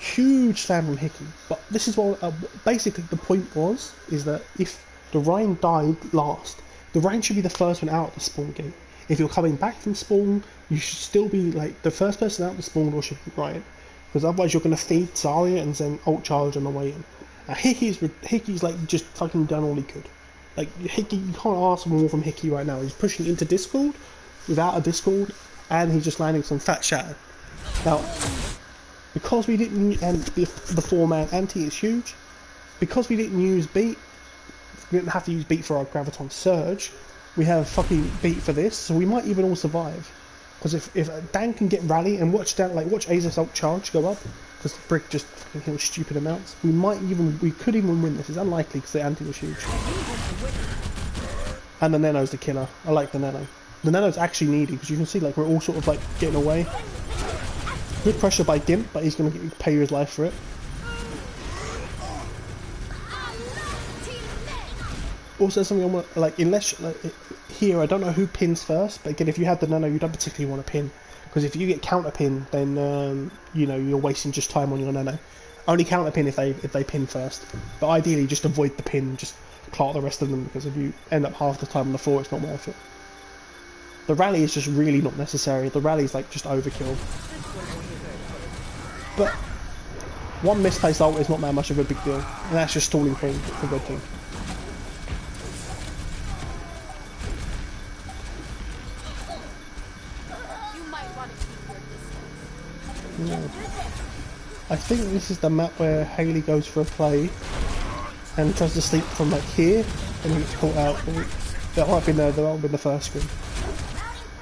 Huge slam from Hickey. But this is what basically the point was, is that if the Ryan died last, the Ryan should be the first one out of the spawn gate. If you're coming back from spawn, you should still be like the first person out of the spawn door should be Ryan. Because otherwise you're going to feed Zarya and then ult charge on the way in. Now Hickey's like just fucking done all he could. Like Hickey, you can't ask more from Hickey right now. He's pushing into Discord without a Discord, and he's just landing some fat shatter. Now, because we didn't, and the 4-man anti is huge. Because we didn't use beat, we didn't have to use beat for our Graviton Surge. We have fucking beat for this, so we might even all survive. Because if Dan can get rally and watch Aza's ult charge go up, because Brick just fucking heals stupid amounts, we could even win this. It's unlikely because the anti was huge. And the Nano's the killer. I like the Nano. The Nano's actually needy because you can see like we're all sort of like getting away. Good pressure by Gimp, but he's going to pay you his life for it. Also, something I want, like, unless, like, here, I don't know who pins first, but again, if you have the Nano, you don't particularly want to pin. Because if you get counter pin, then, you know, you're wasting just time on your Nano. Only counter pin if they pin first. But ideally, just avoid the pin, just clock the rest of them, because if you end up half the time on the floor, it's not worth it. The rally is just really not necessary. The rally is, like, just overkill. But one misplaced ult is not that much of a big deal. And that's just stalling for a good thing. Yeah. I think this is the map where Haley goes for a play and tries to sleep from like here and he gets caught out. That might have been the first screen.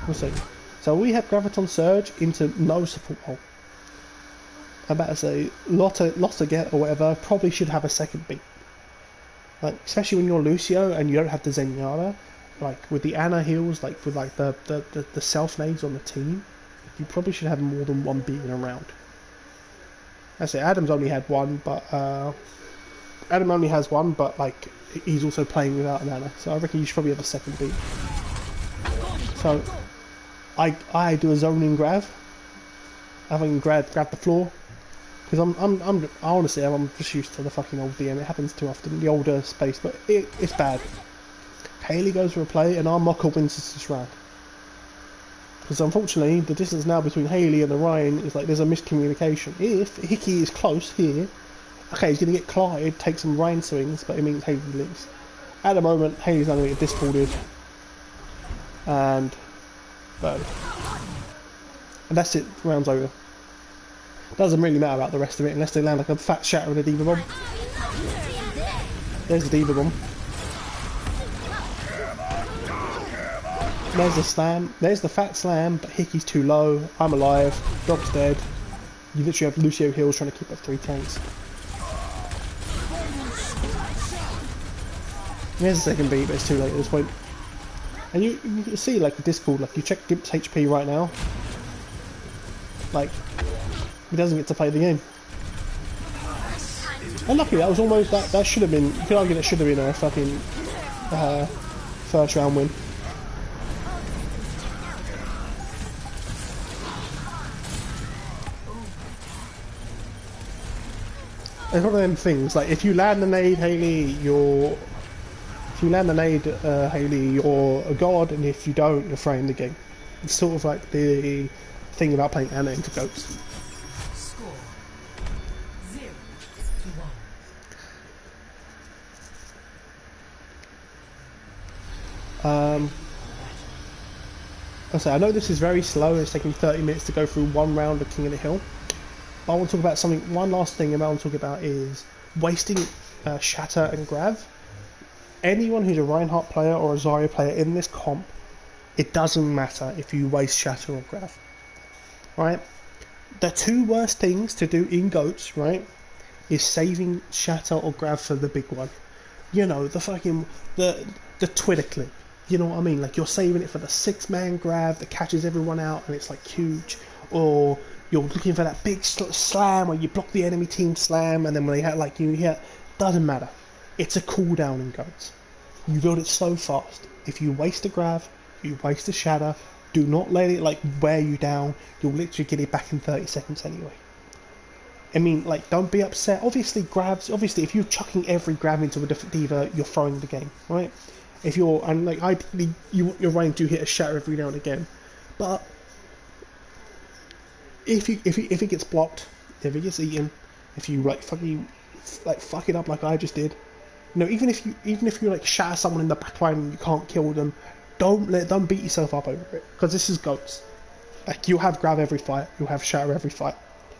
We'll see. So we have Graviton Surge into no support ult. I'm about to say Lotta get or whatever probably should have a second beat. Like especially when you're Lucio and you don't have the Zenyatta, like with the Ana heals, like with like the self nades on the team. You probably should have more than one beating around. I say Adam's only had one, but Adam only has one, but like he's also playing without an Ana, so I reckon you should probably have a second beat. So I do a zoning grab. I think grab the floor because honestly I'm just used to the fucking old DM. It happens too often, the older space, but it's bad. Haley goes for a play, and our Mocker wins this round. Because unfortunately, the distance now between Haley and the Ryan is like there's a miscommunication. If Hickey is close here, okay, he's going to get Clyde, take some Ryan swings, but it means Haley leaves. At the moment, Haley's not going to get discorded. And that's it, round's over. Doesn't really matter about the rest of it unless they land like a fat shatter with a Diva Bomb. There's the Diva Bomb. There's the slam, there's the fat slam, but Hickey's too low, I'm alive, Dog's dead. You literally have Lucio Hills trying to keep up 3 tanks. There's a second beat, but it's too late at this point. And you can see like the Discord, like you check Gimp's HP right now. Like, he doesn't get to play the game. And luckily that was almost, that should have been, you could argue that should have been a fucking first round win. It's one of them things, like if you land the nade, Haley, you're If you land a nade, Haley, you're a god, and if you don't, you're throwing the game. It's sort of like the thing about playing Ana into goats. Score 0-1. I know this is very slow, it's taking 30 minutes to go through one round of King of the Hill. But I want to talk about something, one last thing I want to talk about is wasting Shatter and Grav. Anyone who's a Reinhardt player or a Zarya player in this comp, it doesn't matter if you waste Shatter or Grav. Right? The two worst things to do in GOATs, right, is saving Shatter or Grav for the big one. You know, the fucking, the Twitter clip. You know what I mean? Like, you're saving it for the 6-man Grav that catches everyone out and it's like huge. Or you're looking for that big slam where you block the enemy team slam and then when they hit, like, you hit, doesn't matter. It's a cooldown in GOATs. You build it so fast. If you waste a Grav, you waste a Shatter, do not let it like wear you down. You'll literally get it back in 30 seconds anyway. I mean, like, don't be upset. Obviously, Gravs, obviously, if you're chucking every Grav into a different diva, you're throwing the game, right? If you're, and like, ideally, you're running to hit a Shatter every now and again. But if it gets blocked, if it gets eaten, if you like fucking like fuck it up like I just did, you know, even if you like shatter someone in the backline and you can't kill them, don't beat yourself up over it, because this is GOATs. Like, you'll have Grav every fight, you'll have Shatter every fight.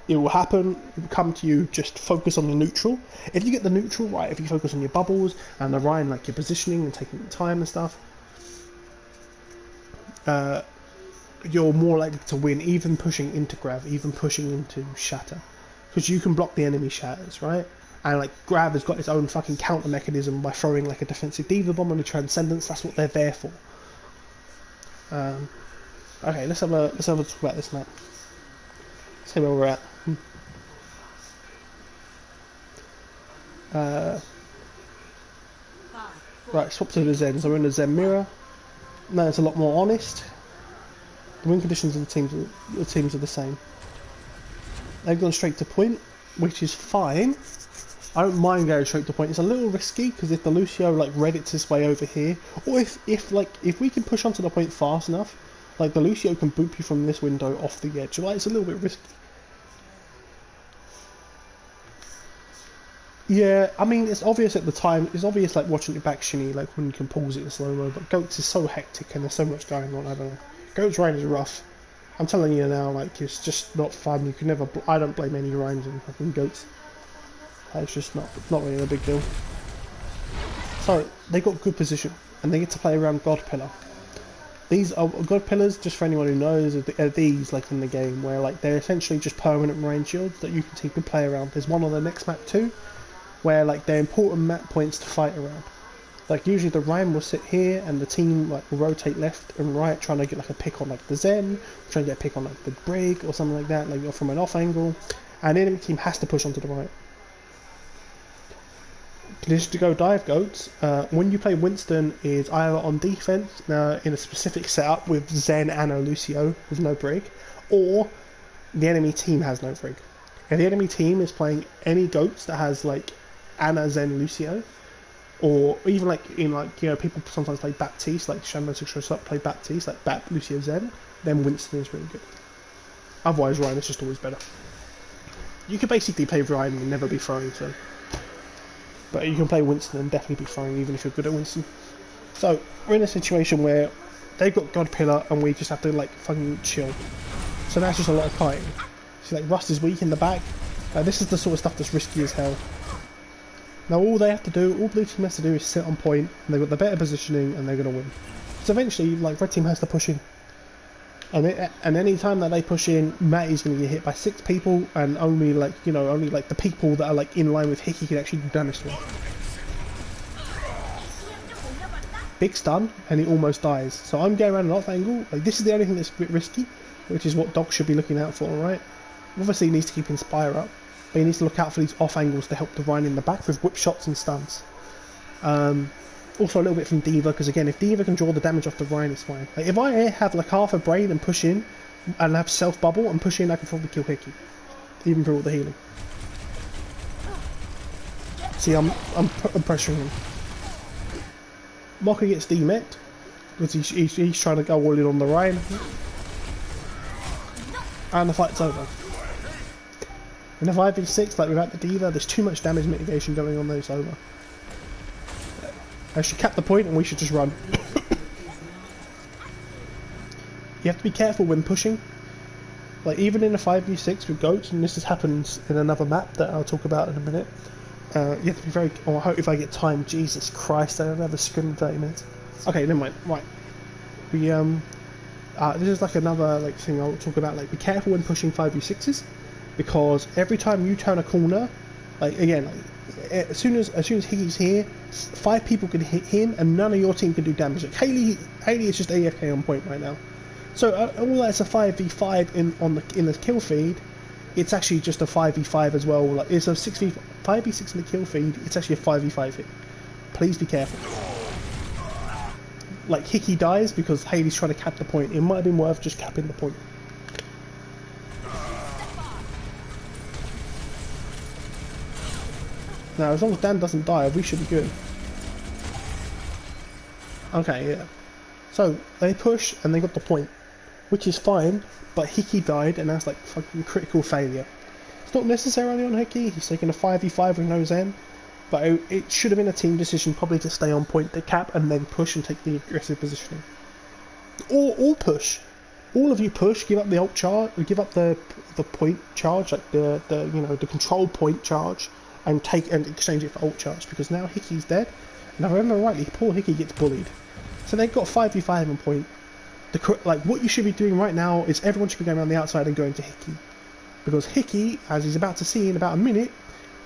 It will happen, it will come to you, just focus on the neutral. If you get the neutral right, if you focus on your bubbles and the Ryan, like your positioning and taking the time and stuff, you're more likely to win, even pushing into Grav, even pushing into Shatter. Because you can block the enemy Shatters, right? And like, Grav has got its own fucking counter mechanism by throwing like a defensive Diva Bomb on the Transcendence. That's what they're there for. Okay, let's have a talk about this map. See where we're at. Right, swap to the Zen. So we're in the Zen mirror. Now it's a lot more honest. The win conditions of the teams are the same. They've gone straight to point, which is fine. I don't mind going straight to point. It's a little risky because if the Lucio like read its his way over here, or if we can push onto the point fast enough, like the Lucio can boop you from this window off the edge. Like, it's a little bit risky. Yeah, I mean, it's obvious at the time. It's obvious, like, watching it back shinny, like, when you can pause it in slow-mo, but GOATs is so hectic and there's so much going on, I don't know. GOATs Ryan is rough. I'm telling you now, like, it's just not fun. You can never... I don't blame any Ryans in fucking GOATs. It's just not really a big deal. So, they got good position, and they get to play around God Pillar. These are God Pillars, just for anyone who knows, are these, like, in the game, where, like, they're essentially just permanent rain shields that you can play around. There's one on the next map too, where like they're important map points to fight around. Like, usually the Ryan will sit here and the team like will rotate left and right, trying to get like a pick on like the Zen, trying to get a pick on like the Brig or something like that, like you're from an off angle, and the enemy team has to push onto the right. Condition to go dive GOATs. When you play Winston is either on defense in a specific setup with Zen and a Lucio with no Brig, or the enemy team has no Brig. If the enemy team is playing any GOATs that has like Ana, Zen, Lucio, or even like in like, you know, people sometimes play Baptiste, like Shannon 6 play Baptiste, like Bap, Lucio, Zen, then Winston is really good. Otherwise, Ryan is just always better. You can basically play Ryan and never be throwing, so. But you can play Winston and definitely be throwing even if you're good at Winston. So, we're in a situation where they've got God Pillar and we just have to like fucking chill. So that's just a lot of kiting. See, like, Rust is weak in the back. This is the sort of stuff that's risky as hell. Now all blue team has to do is sit on point, and they've got the better positioning, and they're going to win. So eventually, like, red team has to push in. And any time that they push in, Matty's going to get hit by 6 people, and only like, you know, only like the people that are like in line with Hickey can actually do damage to him. Big stun, and he almost dies. So I'm going around an off angle. Like, this is the only thing that's a bit risky, which is what Doc should be looking out for, right? Obviously, he needs to keep Inspire up, but he needs to look out for these off angles to help the Ryan in the back with whip shots and stuns. Also a little bit from D.Va, because again, if D.Va can draw the damage off the Ryan, it's fine. Like, if I have like half a brain and push in, and have self bubble and push in, I can probably kill Hickey, even through all the healing. See, I'm pressuring him. Mocha gets demeched because he's trying to go all in on the Ryan, and the fight's over. In a 5v6, like without the D.Va, there's too much damage mitigation going on there, it's over. I should cap the point and we should just run. You have to be careful when pushing. Like even in a 5v6 with goats, and this has happened in another map that I'll talk about in a minute. You have to be very. Oh, I hope if I get time. Jesus Christ, I don't have a scrim in 30 minutes. Okay, never mind. Right, we this is like another like thing I'll talk about. Like be careful when pushing 5v6s, because every time you turn a corner, like again, like, as soon as Higgy's here, 5 people can hit him, and none of your team can do damage. Like Haley is just AFK on point right now. So although it's a 5v5 in the kill feed, it's actually just a 5v5 as well. Like it's a 5v6 in the kill feed. It's actually a 5v5 hit. Please be careful. Like Hickey dies because Haley's trying to cap the point. It might have been worth just capping the point. Now, as long as Dan doesn't die, we should be good. Okay, yeah. So they push and they got the point, which is fine. But Hickey died, and that's like fucking critical failure. It's not necessarily on Hickey. He's taking a 5v5 with no Zen, but it should have been a team decision probably to stay on point, to cap, and then push and take the aggressive positioning. Or push. All of you push. Give up the ult charge. Give up the point charge, like the control point charge, and exchange it for ult charge. Because now Hickey's dead. And if I remember rightly, poor Hickey gets bullied. So they've got 5v5 on point. Like what you should be doing right now is everyone should be going around the outside and going to Hickey, because Hickey, as he's about to see in about a minute,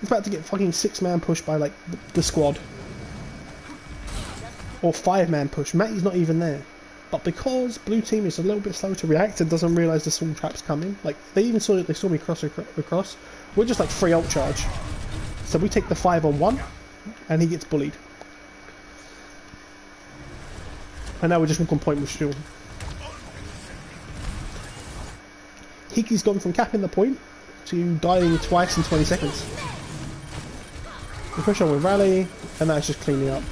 he's about to get fucking 6-man pushed by like the squad, or 5-man push. Matty's not even there, but because blue team is a little bit slow to react and doesn't realise the storm trap's coming, like they saw me cross across. We're just like free ult charge, so we take the 5-on-1, and he gets bullied, and now we're just walk on point with Shield. Hickey's gone from capping the point to dying twice in 20 seconds. We push on with Rally, and that's just cleaning up.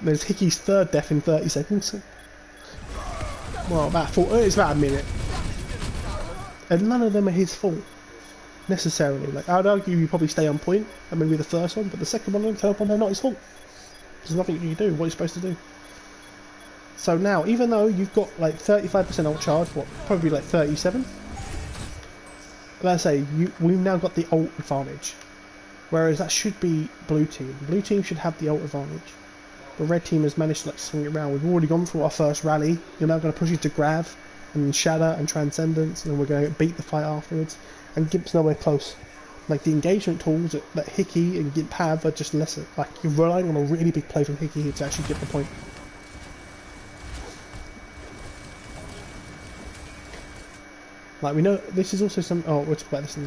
There's Hickey's 3rd death in 30 seconds. Well, it's about a minute. And none of them are his fault, necessarily. Like, I'd argue you probably stay on point, and maybe the first one, but the second one and third one, they're not his fault. There's nothing you can do. What are you supposed to do? So now, even though you've got like 35% ult charge, probably like 37. Let's say we've now got the ult advantage, whereas that should be blue team. Blue team should have the ult advantage, but red team has managed to like swing it around. We've already gone through our first rally. You're now going to push it to Grav and Shatter and Transcendence, and then we're going to beat the fight afterwards. And Gimp's nowhere close. Like the engagement tools that Hickey and Gimp have are just lesser. Like you're relying on a really big play from Hickey to actually get the point. Like we know this is also some. Oh, we'll talk about this.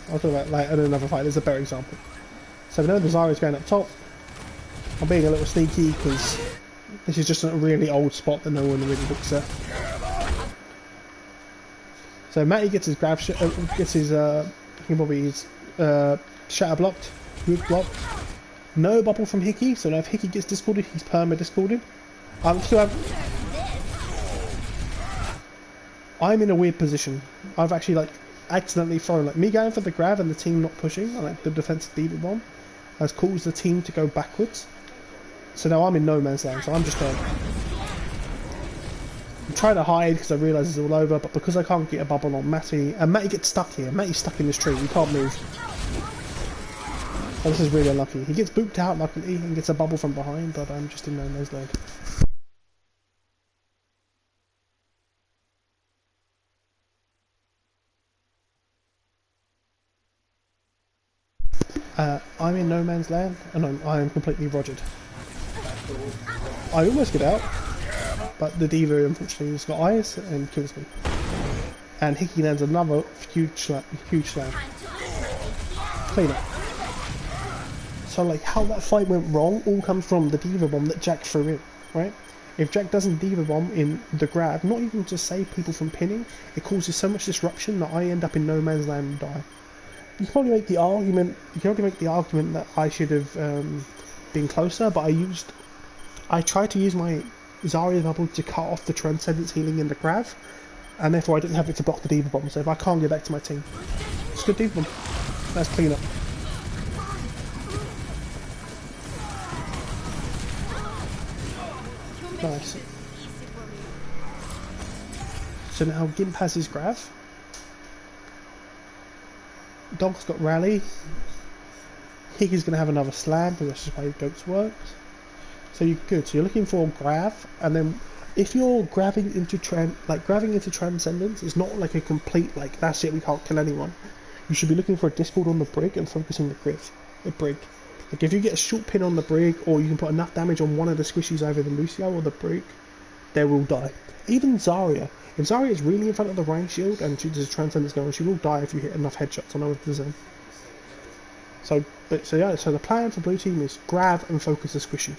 I'll talk about like in another fight. There's a better example. So we know the Zyra's going up top. I'm being a little sneaky because this is just a really old spot that no one really looks at. So Matty gets his grab, gets his shatter blocked, root blocked. No bubble from Hickey, so now if Hickey gets discorded, he's perma discorded. I'm in a weird position. I've actually like accidentally thrown, like me going for the grab and the team not pushing, and like the defensive D.Va bomb has caused the team to go backwards. So now I'm in no man's land, so I'm just going. I'm trying to hide because I realise it's all over, but because I can't get a bubble on Matty, and Matty gets stuck here. Matty's stuck in this tree, he can't move. Oh, this is really unlucky. He gets booped out luckily and gets a bubble from behind, but I'm just in no man's land. I'm in no man's land, and I am completely rogered. I almost get out, but the D.Va unfortunately has got eyes and kills me. And Hickey lands another huge slam. Clean up. So like how that fight went wrong all comes from the D.Va bomb that Jack threw in, right? If Jack doesn't D.Va bomb in the grab, not even to save people from pinning, it causes so much disruption that I end up in no man's land and die. You can probably make the argument. You can only make the argument that I should have been closer, but I tried to use my Zarya bubble to cut off the Transcendence healing in the grab, and therefore I didn't have it to block the D.Va bomb. So if I can't get back to my team, it's a good D.Va bomb. Let's clean up. Nice. So now Gimp has his Grav. Dog's got Rally. Higgy's going to have another slam because that's just how Goats works. So you're good. So you're looking for Grav, and then if you're grabbing into Transcendence, it's not like a complete like that's it. We can't kill anyone. You should be looking for a discord on the Brig and focusing the Brig. Like if you get a short pin on the Brig, or you can put enough damage on one of the squishies over the Lucio or the Brig, they will die. Even Zarya. If Zarya is really in front of the Rain Shield and she does a Transcendence going, she will die if you hit enough headshots on her with the Zen. So the plan for blue team is grab and focus the squishy.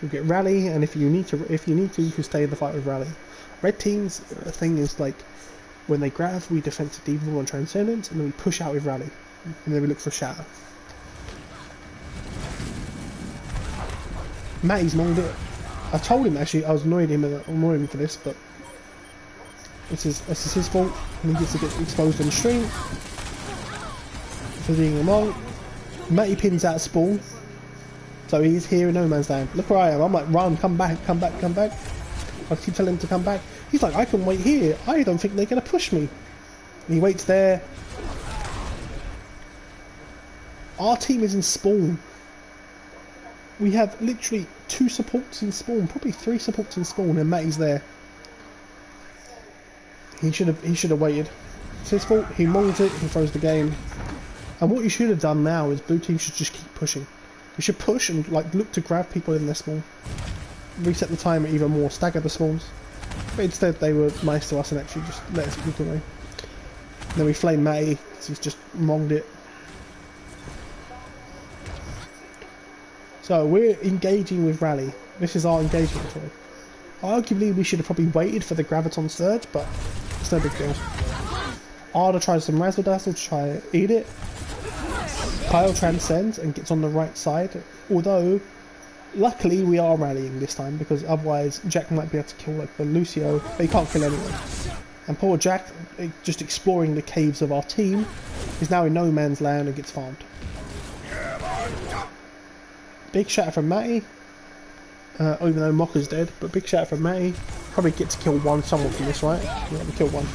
You'll get Rally, and if you need to, you can stay in the fight with Rally. Red team's thing is like when they grab, we defend to D.Va on Transcendence, and then we push out with Rally, and then we look for Shatter. Matty's monged it. I told him actually I was annoying him for this, but this is his fault, and he gets to get exposed on the stream for being a monk. Matty pins out spawn, so he's here in no man's land. Look where I am. I'm like, run, come back, come back, come back. I keep telling him to come back. He's like, I can wait here. I don't think they're gonna push me. And he waits there. Our team is in spawn. We have literally 2 supports in spawn, probably 3 supports in spawn, and Matty's there. He should have waited. It's his fault. He monged it. He throws the game. And what you should have done now is blue team should just keep pushing. You should push and like look to grab people in their spawn. Reset the timer even more. Stagger the spawns. But instead they were nice to us and actually just let us keep away. And then we flame Matty because he's just monged it. So we're engaging with Rally. This is our engagement point. Arguably we should have probably waited for the Graviton Surge, but it's no big deal. Arda tries some Razzle Dazzle to try and eat it. Kyle transcends and gets on the right side, although luckily we are rallying this time because otherwise Jack might be able to kill like the Lucio, but he can't kill anyone. And poor Jack, just exploring the caves of our team, is now in no man's land and gets farmed. Big shout out from Matty, even though Mokka's dead, but big shout out from Matty. Probably get to kill someone from this, right? Yeah, we kill one.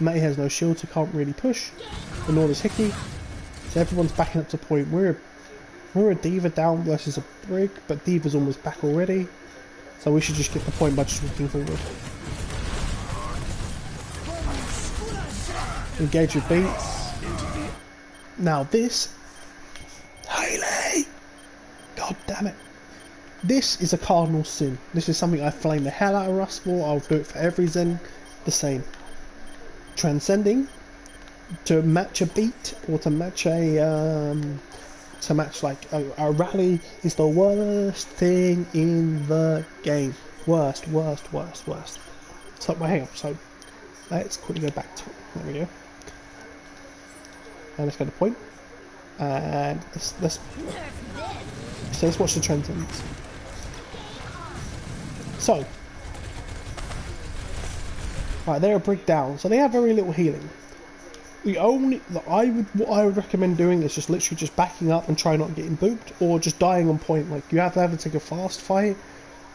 Matty has no shield, so can't really push, but nor does Hickey. So everyone's backing up to point. We're a D.Va down versus a Brig, but D.Va's almost back already, so we should just get the point by just looking forward. Engage with beats. Now this, Hayley, god damn it, this is a cardinal sin. This is something I flame the hell out of Russ for. I'll do it for every Zen the same. Transcending to match a beat or to match a like a rally is the worst thing in the game. Worst. So hang on. So let's quickly go back to it. There we go. And let's go to point. And let's watch the Transcendence. So. Right, they're a Brig down, so they have very little healing. What I would recommend doing is just literally just backing up and try not getting booped, or just dying on point. Like you have to take a fast fight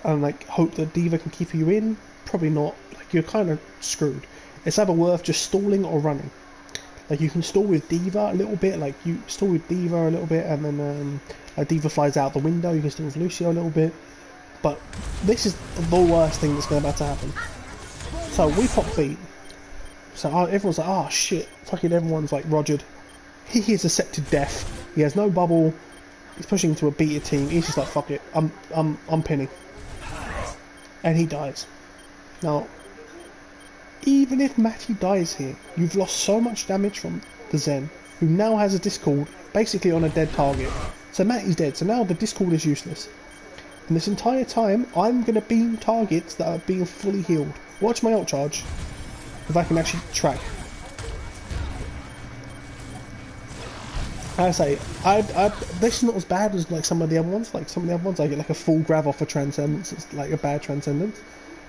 and like hope that D.Va can keep you in. Probably not. Like you're kind of screwed. It's either worth just stalling or running. Like you can stall with D.Va a little bit. Like you stall with D.Va a little bit, and then like D.Va flies out the window. You can stall with Lucio a little bit. But this is the worst thing that's going to happen. So we pop beat. So everyone's like, oh shit, fucking everyone's like rogered. He is accepted death. He has no bubble. He's pushing to a beater team. He's just like, fuck it, I'm pinning. And he dies. Now, even if Matty dies here, you've lost so much damage from the Zen, who now has a Discord basically on a dead target. So Matty's dead, so now the Discord is useless. And this entire time, I'm going to beam targets that are being fully healed. Watch my ult charge, if I can actually track. I say, this is not as bad as like some of the other ones. Like some of the other ones, I get like a full grab off a Transcendence. It's like a bad Transcendence.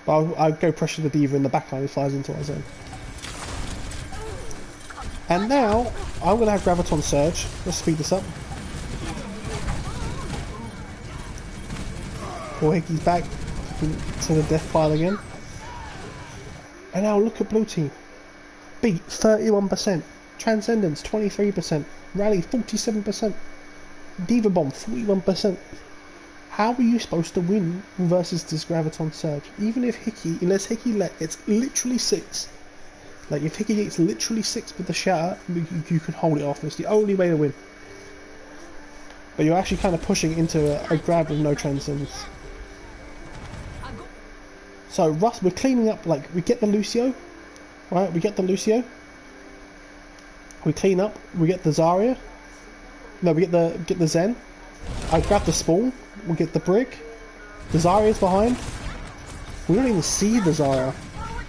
But I'll go pressure the Diva in the backline who flies into our zone. And now, I'm going to have Graviton Surge. Let's speed this up. Poor Hickey's back to the death pile again. And now look at blue team. Beat 31%. Transcendence 23%. Rally 47%. Diva Bomb 41%. How are you supposed to win versus this Graviton Surge? Even if Hickey, unless Hickey gets literally 6. Like if Hickey gets literally 6 with the shatter, you can hold it off. It's the only way to win. But you're actually kind of pushing into a grab with no Transcendence. So Russ, we're cleaning up, like we get the Lucio, right? We get the Lucio. We clean up. We get the Zarya. No, we get the Zen. I grab the spawn. We get the Brig. The Zarya's behind. We don't even see the Zarya.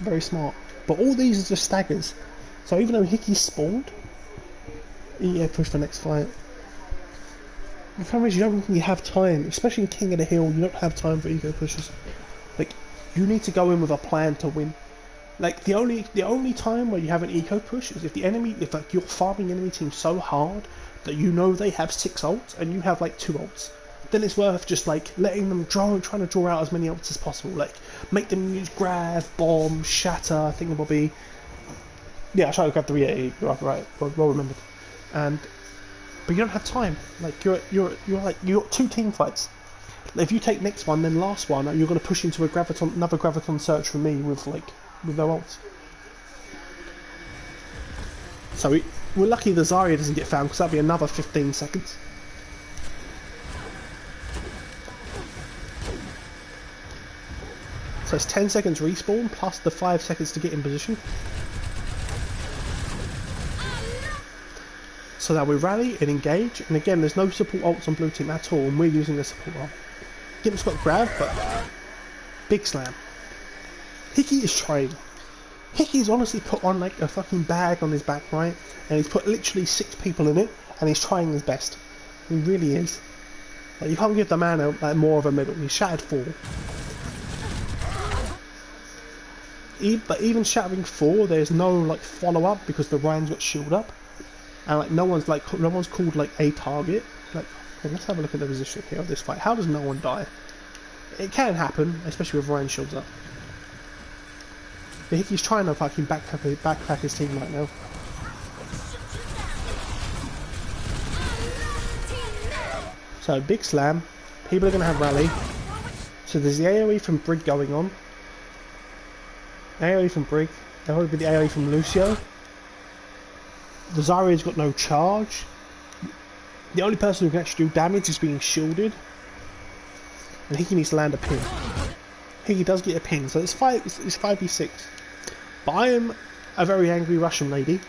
Very smart. But all these are just staggers. So even though Hickey spawned, yeah, push for next fight. The problem is you don't really have time, especially in King of the Hill. You don't have time for eco pushes. Like you need to go in with a plan to win. Like the only time where you have an eco push is if like you're farming the enemy team so hard that you know they have 6 ults and you have like 2 ults. Then it's worth just like letting them trying to draw out as many ults as possible. Like make them use Grav, Bomb, Shatter, Thingamabobby. Yeah, I tried to grab the Rieti, right, well remembered. But you don't have time. Like you're like you got 2 team fights. If you take next one, then last one, you're going to push into another Graviton Search from me with no ults. So we're lucky the Zarya doesn't get found because that'll be another 15 seconds. So it's 10 seconds respawn plus the 5 seconds to get in position. So that we rally and engage, and again there's no support ults on blue team at all, and we're using the support ult. Gimp's got grab, but big slam. Hickey is trying. Hickey's honestly put on like a fucking bag on his back, right? And he's put literally 6 people in it, and he's trying his best. He really is. Like you can't give the man more of a middle. He's shattered 4. But even shattering 4, there's no like follow up because the Ryan's got shield up, and like no one's called like a target. Like let's have a look at the position here of this fight. How does no one die? It can happen, especially with Ryan shields up. But Hickey's trying to fucking backpack his team right now. So big slam. People are gonna have rally. So there's the AoE from Brig going on. AoE from Brig. There'll probably be the AoE from Lucio. The Zarya's got no charge. The only person who can actually do damage is being shielded. And Hickey needs to land a pin. Hickey does get a pin, so it's 5v6. But I am a very angry Russian lady.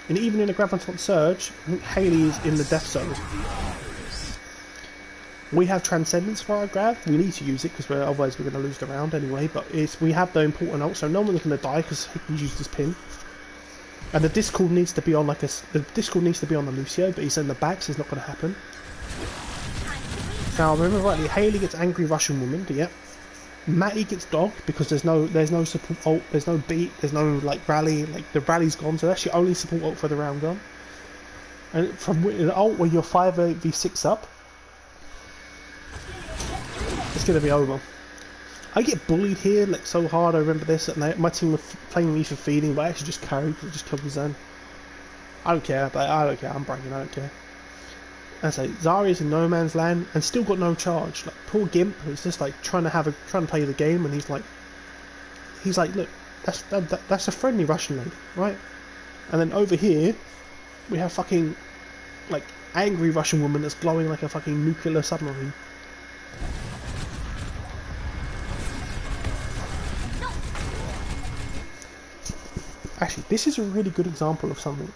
And even in a Graviton Surge, I think Hayley is in the death zone. We have Transcendence for our grab. We need to use it because otherwise we're going to lose the round anyway. But we have the important ult, so no one's going to die because Hickey used his pin. And the Discord needs to be on the Lucio, but he's in the back, so it's not going to happen. Now, remember rightly, Hayley gets angry Russian woman. Yep. Matty gets dog because there's no support ult, there's no beat, there's no like rally. Like the rally's gone, so that's your only support ult for the round gone. And from an ult where you're 5v6 up, it's going to be over. I get bullied here like so hard. I remember this. My team were playing me for feeding, but I actually just carried. I just killed the Zen. I don't care. But I don't care. I'm bragging. I don't care. I say Zarya's in no man's land and still got no charge. Like poor Gimp, who's just like trying to play the game, and he's like, look, that's a friendly Russian lady, right? And then over here, we have fucking like angry Russian woman that's glowing like a fucking nuclear submarine. Actually, this is a really good example of something.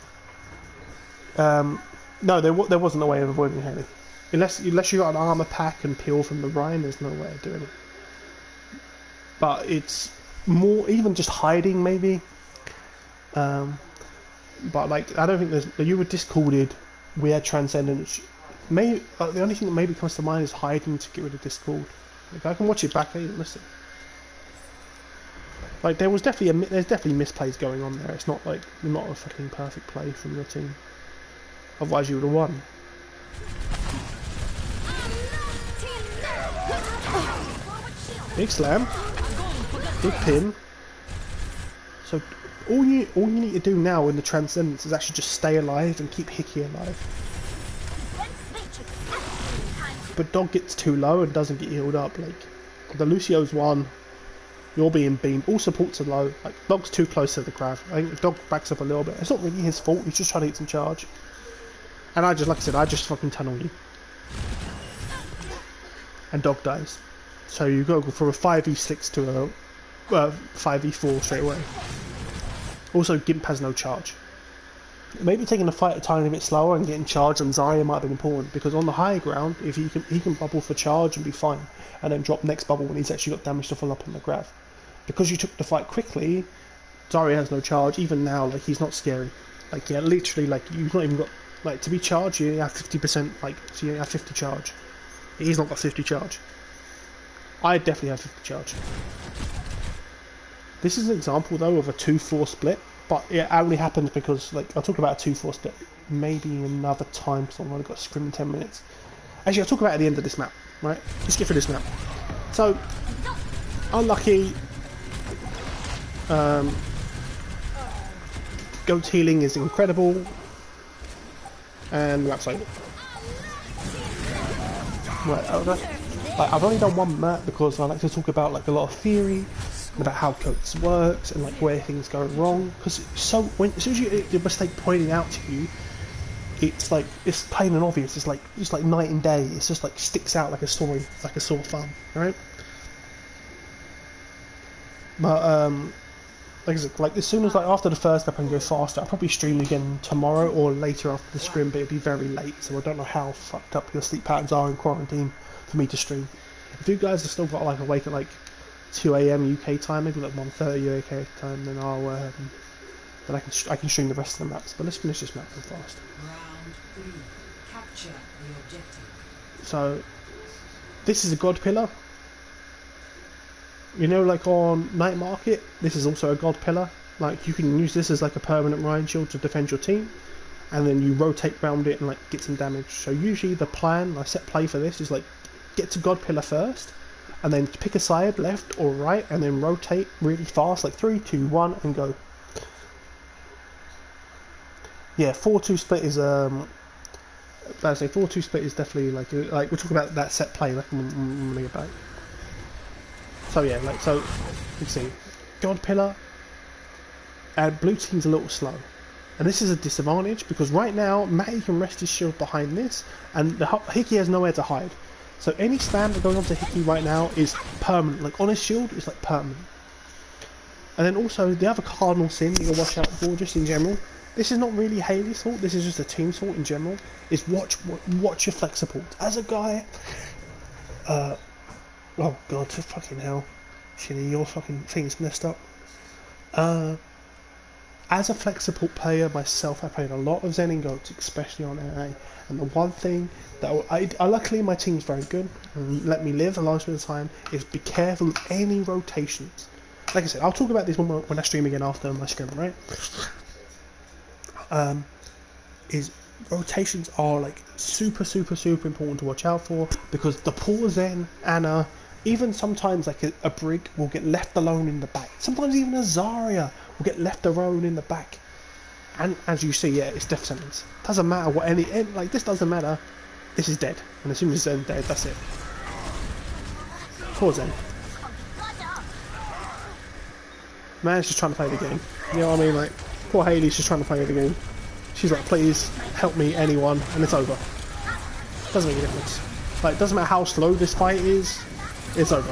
No, there wasn't a way of avoiding Hayley. unless you got an armor pack and peel from the Rhine, there's no way of doing it. But it's more even just hiding maybe. But like I don't think there's you were discorded. We had transcendence. Maybe the only thing that maybe comes to mind is hiding to get rid of discord. Like I can watch it back. Hey, listen. Like there's definitely misplays going on there. It's not like not a fucking perfect play from your team. Otherwise you would have won. Big slam. Big pin. So all you need to do now in the transcendence is actually just stay alive and keep Hickey alive. But Dog gets too low and doesn't get healed up. Like the Lucio's won. You're being beamed. All supports are low. Like Dog's too close to the Grav. I think Dog backs up a little bit. It's not really his fault. He's just trying to get some charge. And I just, like I said, I just fucking tunnel you. And Dog dies. So you go from a 5v6 to a 5v4 straight away. Also, Gimp has no charge. Maybe taking the fight a tiny bit slower and getting charge on Zarya might have been important, because on the high ground, if he can bubble for charge and be fine, and then drop next bubble when he's actually got damage to follow up on the Grav. Because you took the fight quickly, Zarya has no charge. Even now, like he's not scary. Like yeah, literally, like you've not even got like to be charged. You have 50%. Like so you have 50 charge. He's not got 50 charge. I definitely have 50 charge. This is an example though of a 2-4 split. But it only happens because, like, I'll talk about a 2-4 split maybe another time, because I've only got a scrim in 10 minutes. Actually, I'll talk about it at the end of this map, right? Let's get through this map. So, unlucky. Goat's healing is incredible. And the map's over. Right, I've only done one map because I like to talk about, like, a lot of theory. About how Goats works and like where things go wrong, because as soon as you get the mistake pointed out to you, it's like it's plain and obvious. It's like night and day. It's just like sticks out like a sore thumb, right? But like I said, like as soon as like after the first map I can go faster, I'll probably stream again tomorrow or later after the scrim, but it'll be very late, so I don't know how fucked up your sleep patterns are in quarantine for me to stream. If you guys have still got like awake at like 2 AM UK time, maybe like 1:30 UK time, then I'll then I can stream the rest of the maps. But let's finish this map real fast. Round 3. Capture the objective. So this is a God Pillar. You know, like on Night Market, this is also a God Pillar. Like you can use this as like a permanent Rhine shield to defend your team, and then you rotate around it and like get some damage. So usually the plan, I set play for this, is like get to God Pillar first, and then pick a side, left or right, and then rotate really fast, like 3, 2, 1, and go. Yeah, 4-2 split is I say 4-2 split is definitely like we're talking about that set play. Like I'm gonna get back. So yeah, like so, you can see God Pillar, and blue team's a little slow, and this is a disadvantage because right now Matty can rest his shield behind this, and Hickey has nowhere to hide. So any spam that goes onto Hickey right now is permanent. Like on his shield, it's like permanent. And then also the other cardinal sin you can watch out for, just in general. This is not really Haley's fault. This is just a team's fault in general. Is watch your flex support. As a guy, oh god, fucking hell, Shinny, your fucking thing's messed up. As a flex support player myself, I played a lot of Zen and Goats, especially on AA. And the one thing that I luckily my team's very good and let me live a large bit of the time is be careful of any rotations. Like I said, I'll talk about this when I stream again after my scrim, right? Is rotations are like super important to watch out for, because the poor Zen, Anna, even sometimes like a Brig will get left alone in the back. Sometimes even a Zarya will get left alone in the back. And as you see, yeah, it's death sentence. Doesn't matter what like this doesn't matter. This is dead. And as soon as Zen's dead, that's it. Poor Zen. Man's just trying to play the game. You know what I mean? Like, poor Haley's just trying to play the game. She's like, please help me, anyone, and it's over. Doesn't make a difference. Like, doesn't matter how slow this fight is, it's over.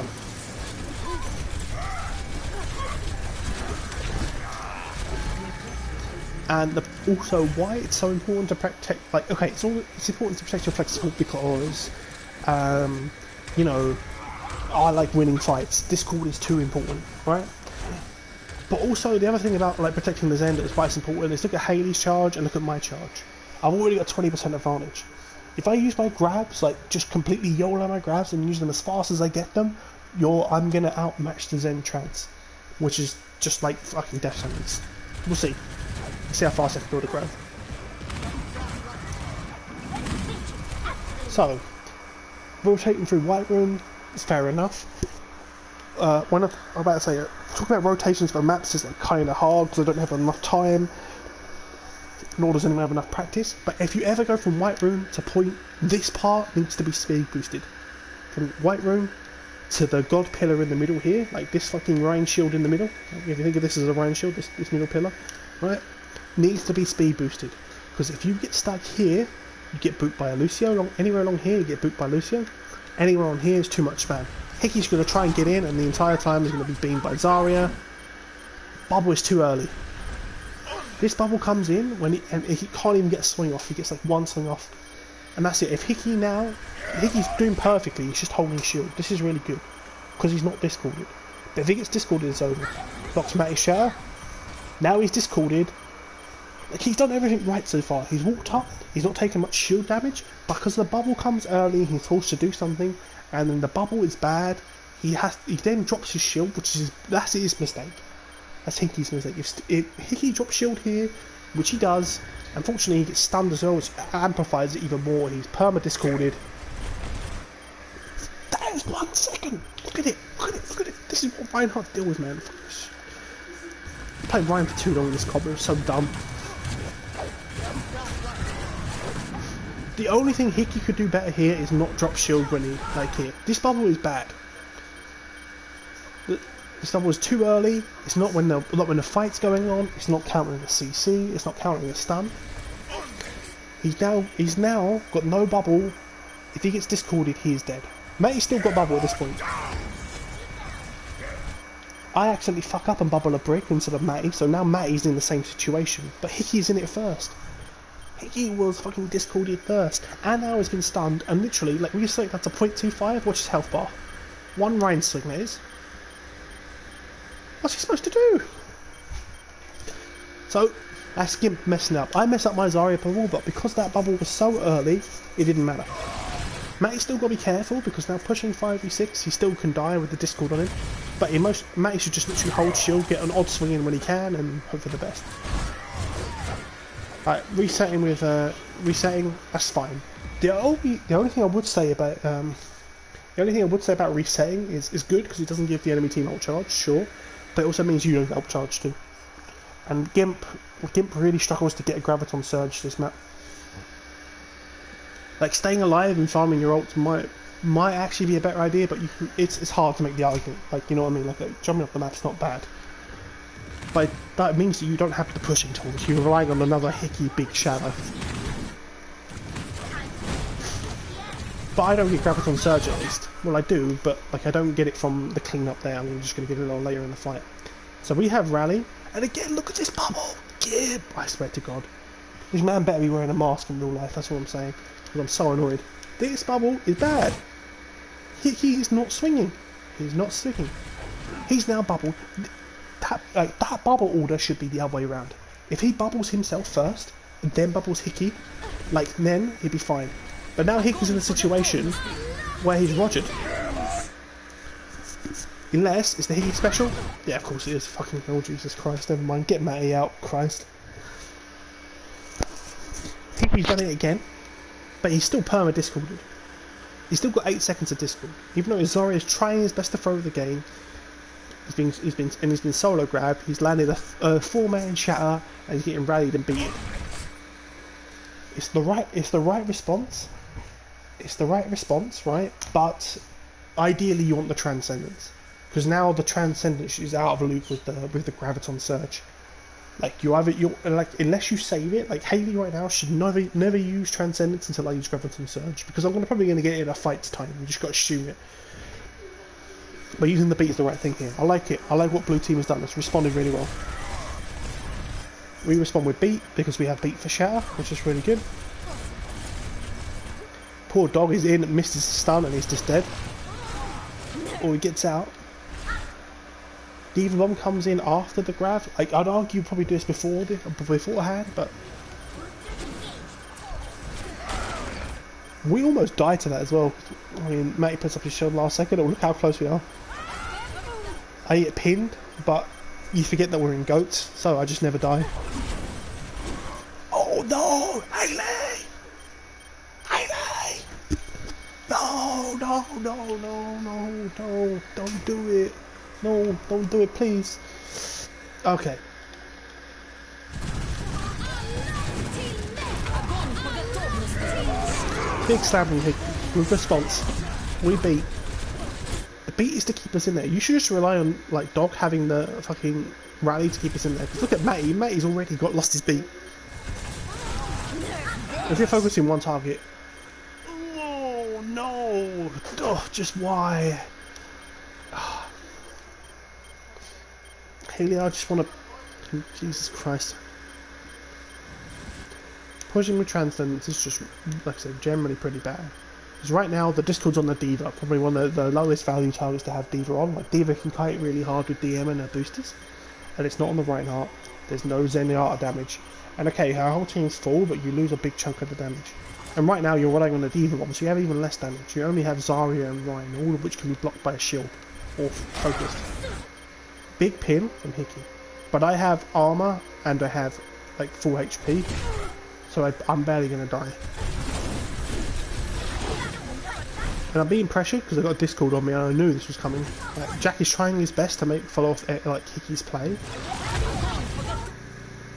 And also why it's so important to protect, like, okay, it's important to protect your flexible because, you know, I like winning fights. Discord is too important, right? But also the other thing about like protecting the Zen that is why it's important is look at Haley's charge and look at my charge. I've already got 20% advantage. If I use my grabs, like just completely YOLO my grabs and use them as fast as I get them, I'm gonna outmatch the Zen trance, which is just like fucking death sentence. We'll see. See how fast I can build a grab. So, rotating through Whiterun is fair enough. I'm about to say, talking about rotations for maps is like kind of hard because I don't have enough time, nor does anyone have enough practice. But if you ever go from Whiterun to Point, this part needs to be speed boosted. From Whiterun to the God Pillar in the middle here, like this fucking Rhine Shield in the middle. Like if you think of this as a Rhine Shield, this middle pillar, right, needs to be speed boosted. Because if you get stuck here, you get booped by a Lucio. Anywhere along here, you get booped by Lucio. Anywhere on here is too much spam. Hickey's going to try and get in, and the entire time he's going to be beamed by Zarya. Bubble is too early. This bubble comes in when he can't even get a swing off. He gets like one swing off, and that's it. If Hickey's doing perfectly. He's just holding shield. This is really good because he's not discorded. But if he gets discorded, it's over. Blocks Matty's shatter. Now he's discorded. Like he's done everything right so far. He's walked up. He's not taken much shield damage because the bubble comes early. He's forced to do something. And then the bubble is bad. He then drops his shield, that's his mistake. That's Hickey's mistake. If Hickey drops shield here, which he does, unfortunately he gets stunned as well, which amplifies it even more. He's perma-discorded. That is 1 second! Look at it! This is what Reinhardt deal with, man. I played Ryan for too long in this combo, it's so dumb. The only thing Hickey could do better here is not drop shield when he, like here. This bubble is bad. This bubble is too early. It's not when the fight's going on. It's not countering a CC. It's not countering a stun. He's now got no bubble. If he gets discorded, he is dead. Matty's still got bubble at this point. I accidentally fuck up and bubble a brick instead of Matty, so now Matty's in the same situation. But Hickey's in it first. Hickey was fucking discorded first, and now he's been stunned, and literally, like, we just say that's a 0.25, watch his health bar. One Rhine swing, that is. What's he supposed to do? So, that's Gimp messing up. I messed up my Zarya bubble, but because that bubble was so early, it didn't matter. Matty's still got to be careful, because now pushing 5v6, he still can die with the discord on him. But Matty should just literally hold shield, get an odd swing in when he can, and hope for the best. Right, resetting, that's fine. The only thing I would say about resetting is good because it doesn't give the enemy team ult charge, sure, but it also means you don't ult charge too. And Gimp really struggles to get a Graviton Surge this map. Like staying alive and farming your ults might actually be a better idea, but it's hard to make the argument. Like, you know what I mean? Like jumping off the map's not bad. But that means that you don't have the pushing tools. You're relying on another Hickey big shadow. But I don't get Graviton Surge at least. Well, I do, but like I don't get it from the cleanup there. I'm just going to get it a little later in the fight. So we have Rally, and again, look at this bubble. Gib! I swear to God, this man better be wearing a mask in real life. That's what I'm saying. Because I'm so annoyed. This bubble is bad. Hickey is not swinging. He's not swinging. He's now bubbled. That bubble order should be the other way around. If he bubbles himself first, and then bubbles Hickey, like then he'd be fine. But now Hickey's in a situation where he's rogered. Unless it's the Hickey special. Yeah, of course it is. Fucking oh Jesus Christ! Never mind. Get Matty out, Christ. Hickey's done it again, but he's still perma discorded. He's still got 8 seconds of discord, even though Zarya is trying his best to throw the game. He's been solo grabbed. He's landed a 4-man shatter, and he's getting rallied and beaten. It's the right response. It's the right response, right? But ideally, you want the Transcendence, because now the Transcendence is out of the loop with the Graviton Surge. Like unless you save it, like Haley right now should never use Transcendence until I use Graviton Surge, because I'm probably going to get it in a fight's time. You just got to shoot it. But using the beat is the right thing here. I like it. I like what Blue Team has done. It's responded really well. We respond with beat because we have beat for shatter, which is really good. Poor dog is in, misses the stun, and he's just dead. Or he gets out. Diva Bomb comes in after the grab. Like, I'd argue you probably do this beforehand, but we almost died to that as well. I mean, Matty puts up his shield last second. Oh, look how close we are. I get pinned, but you forget that we're in goats, so I just never die. Oh no! Hayley! Hayley! No, no, no, no, no, no, don't do it. No, don't do it, please. Okay. Big slamming hit with response. We beat. The beat is to keep us in there. You should just rely on like Dog having the fucking rally to keep us in there. Because look at Matty. Matty's already lost his beat. If you're focusing one target. Oh no! Oh, just why? Hayley, I just want to. Jesus Christ. Pushing with Transcendence is just, like I said, generally pretty bad. Because right now, the Discord's on the Diva, probably one of the lowest value targets to have Diva on. Like, Diva can kite really hard with DM and her boosters. And it's not on the Reinhardt. There's no Zenyatta damage. And okay, her whole team's full, but you lose a big chunk of the damage. And right now, you're relying on the Diva bomb, so you have even less damage. You only have Zarya and Ryan, all of which can be blocked by a shield. Or focused. Big pin from Hickey. But I have armor, and I have, like, full HP. So I'm barely going to die. And I'm being pressured because I got a Discord on me and I knew this was coming. Jack is trying his best to follow off like Hickey's play.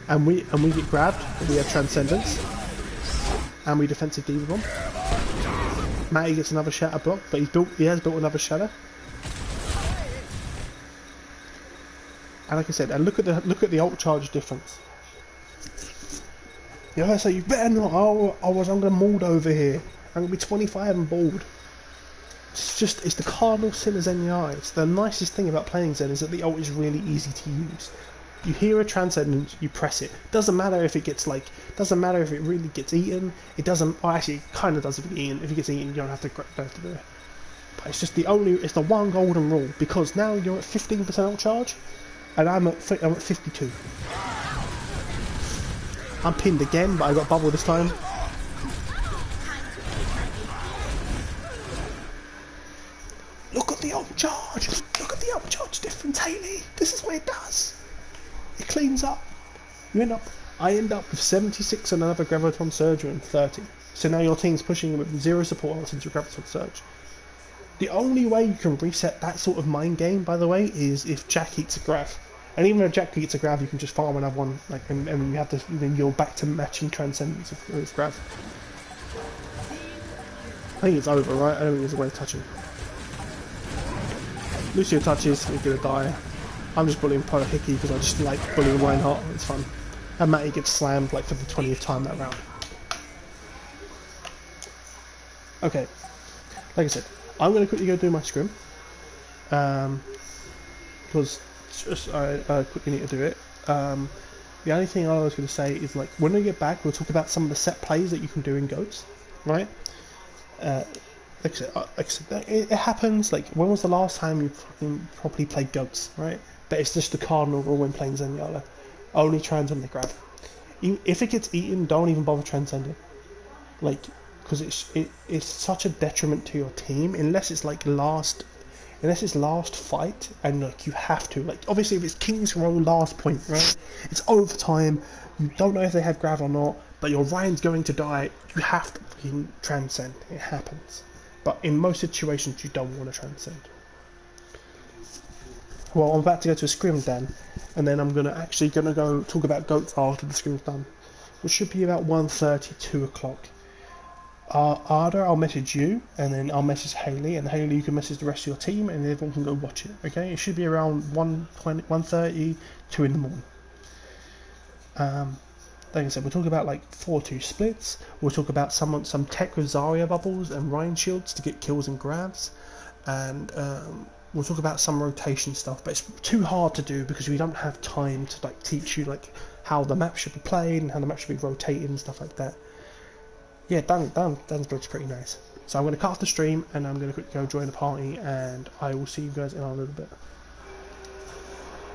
And we get grabbed, but we have Transcendence. And we defensive Diva Bomb. Matty gets another shatter block, but he has built another shatter. And like I said, and look at the ult charge difference. You know, I say you better not. I'm gonna mold over here. I'm gonna be 25 and bald. It's the cardinal sin of Zenyatta. It's the nicest thing about playing Zen is that the ult is really easy to use. You hear a Transcendence, you press it. Doesn't matter if it gets doesn't matter if it really gets eaten. It doesn't. Well, actually, it kind of does if it gets eaten. If it gets eaten, you don't have to do it. But it's just it's the one golden rule because now you're at 15% ult charge, and I'm at 52. I'm pinned again, but I got bubble this time. Look at the ult charge! Look at the ult charge difference, Hayley! This is what it does! It cleans up. I end up with 76 and another Graviton Surge and 30. So now your team's pushing with 0 support into Graviton Surge. The only way you can reset that sort of mind game, by the way, is if Jack eats a Grav. And even if Jack eats a Grav, you can just farm another one, and you have to. Then you're back to matching Transcendence with Grav. I think it's over, right? I don't think there's a way of touching. Lucio touches, he's gonna die. I'm just bullying Polar Hickey because I just like bullying Reinhardt. It's fun. And Matty gets slammed like for the 20th time that round. Okay, like I said, I'm gonna quickly go do my scrim. Because I quickly need to do it. The only thing I was going to say is, like, when we get back, we'll talk about some of the set plays that you can do in GOATs, right? Like I said, it happens. Like, when was the last time you fucking properly played GOATs, right? But it's just the cardinal rule when playing Zenyatta. Only transcend the grab. If it gets eaten, don't even bother transcending. Like, because it's such a detriment to your team unless it's like last fight and like you have to, like, obviously if it's King's Row last point, right, it's overtime, you don't know if they have grav or not, but your Ryan's going to die, you have to fucking transcend. It happens, but in most situations you don't want to transcend. Well, I'm about to go to a scrim, Dan, and then I'm gonna go talk about GOATs after the scrim's done, which should be about 1:30, 2 o'clock. Arda, I'll message you, and then I'll message Hayley, and Hayley, you can message the rest of your team, and everyone can go watch it, okay? It should be around 1:30, 2 in the morning. Like I said, we'll talk about like 4-2 splits, we'll talk about some tech with Zarya bubbles and Ryan shields to get kills and grabs, and We'll talk about some rotation stuff, but it's too hard to do because we don't have time to like teach you like how the map should be played and how the map should be rotated and stuff like that. Yeah, Dan's build's pretty nice. So I'm going to cut off the stream and I'm going to quickly go join the party, and I will see you guys in a little bit.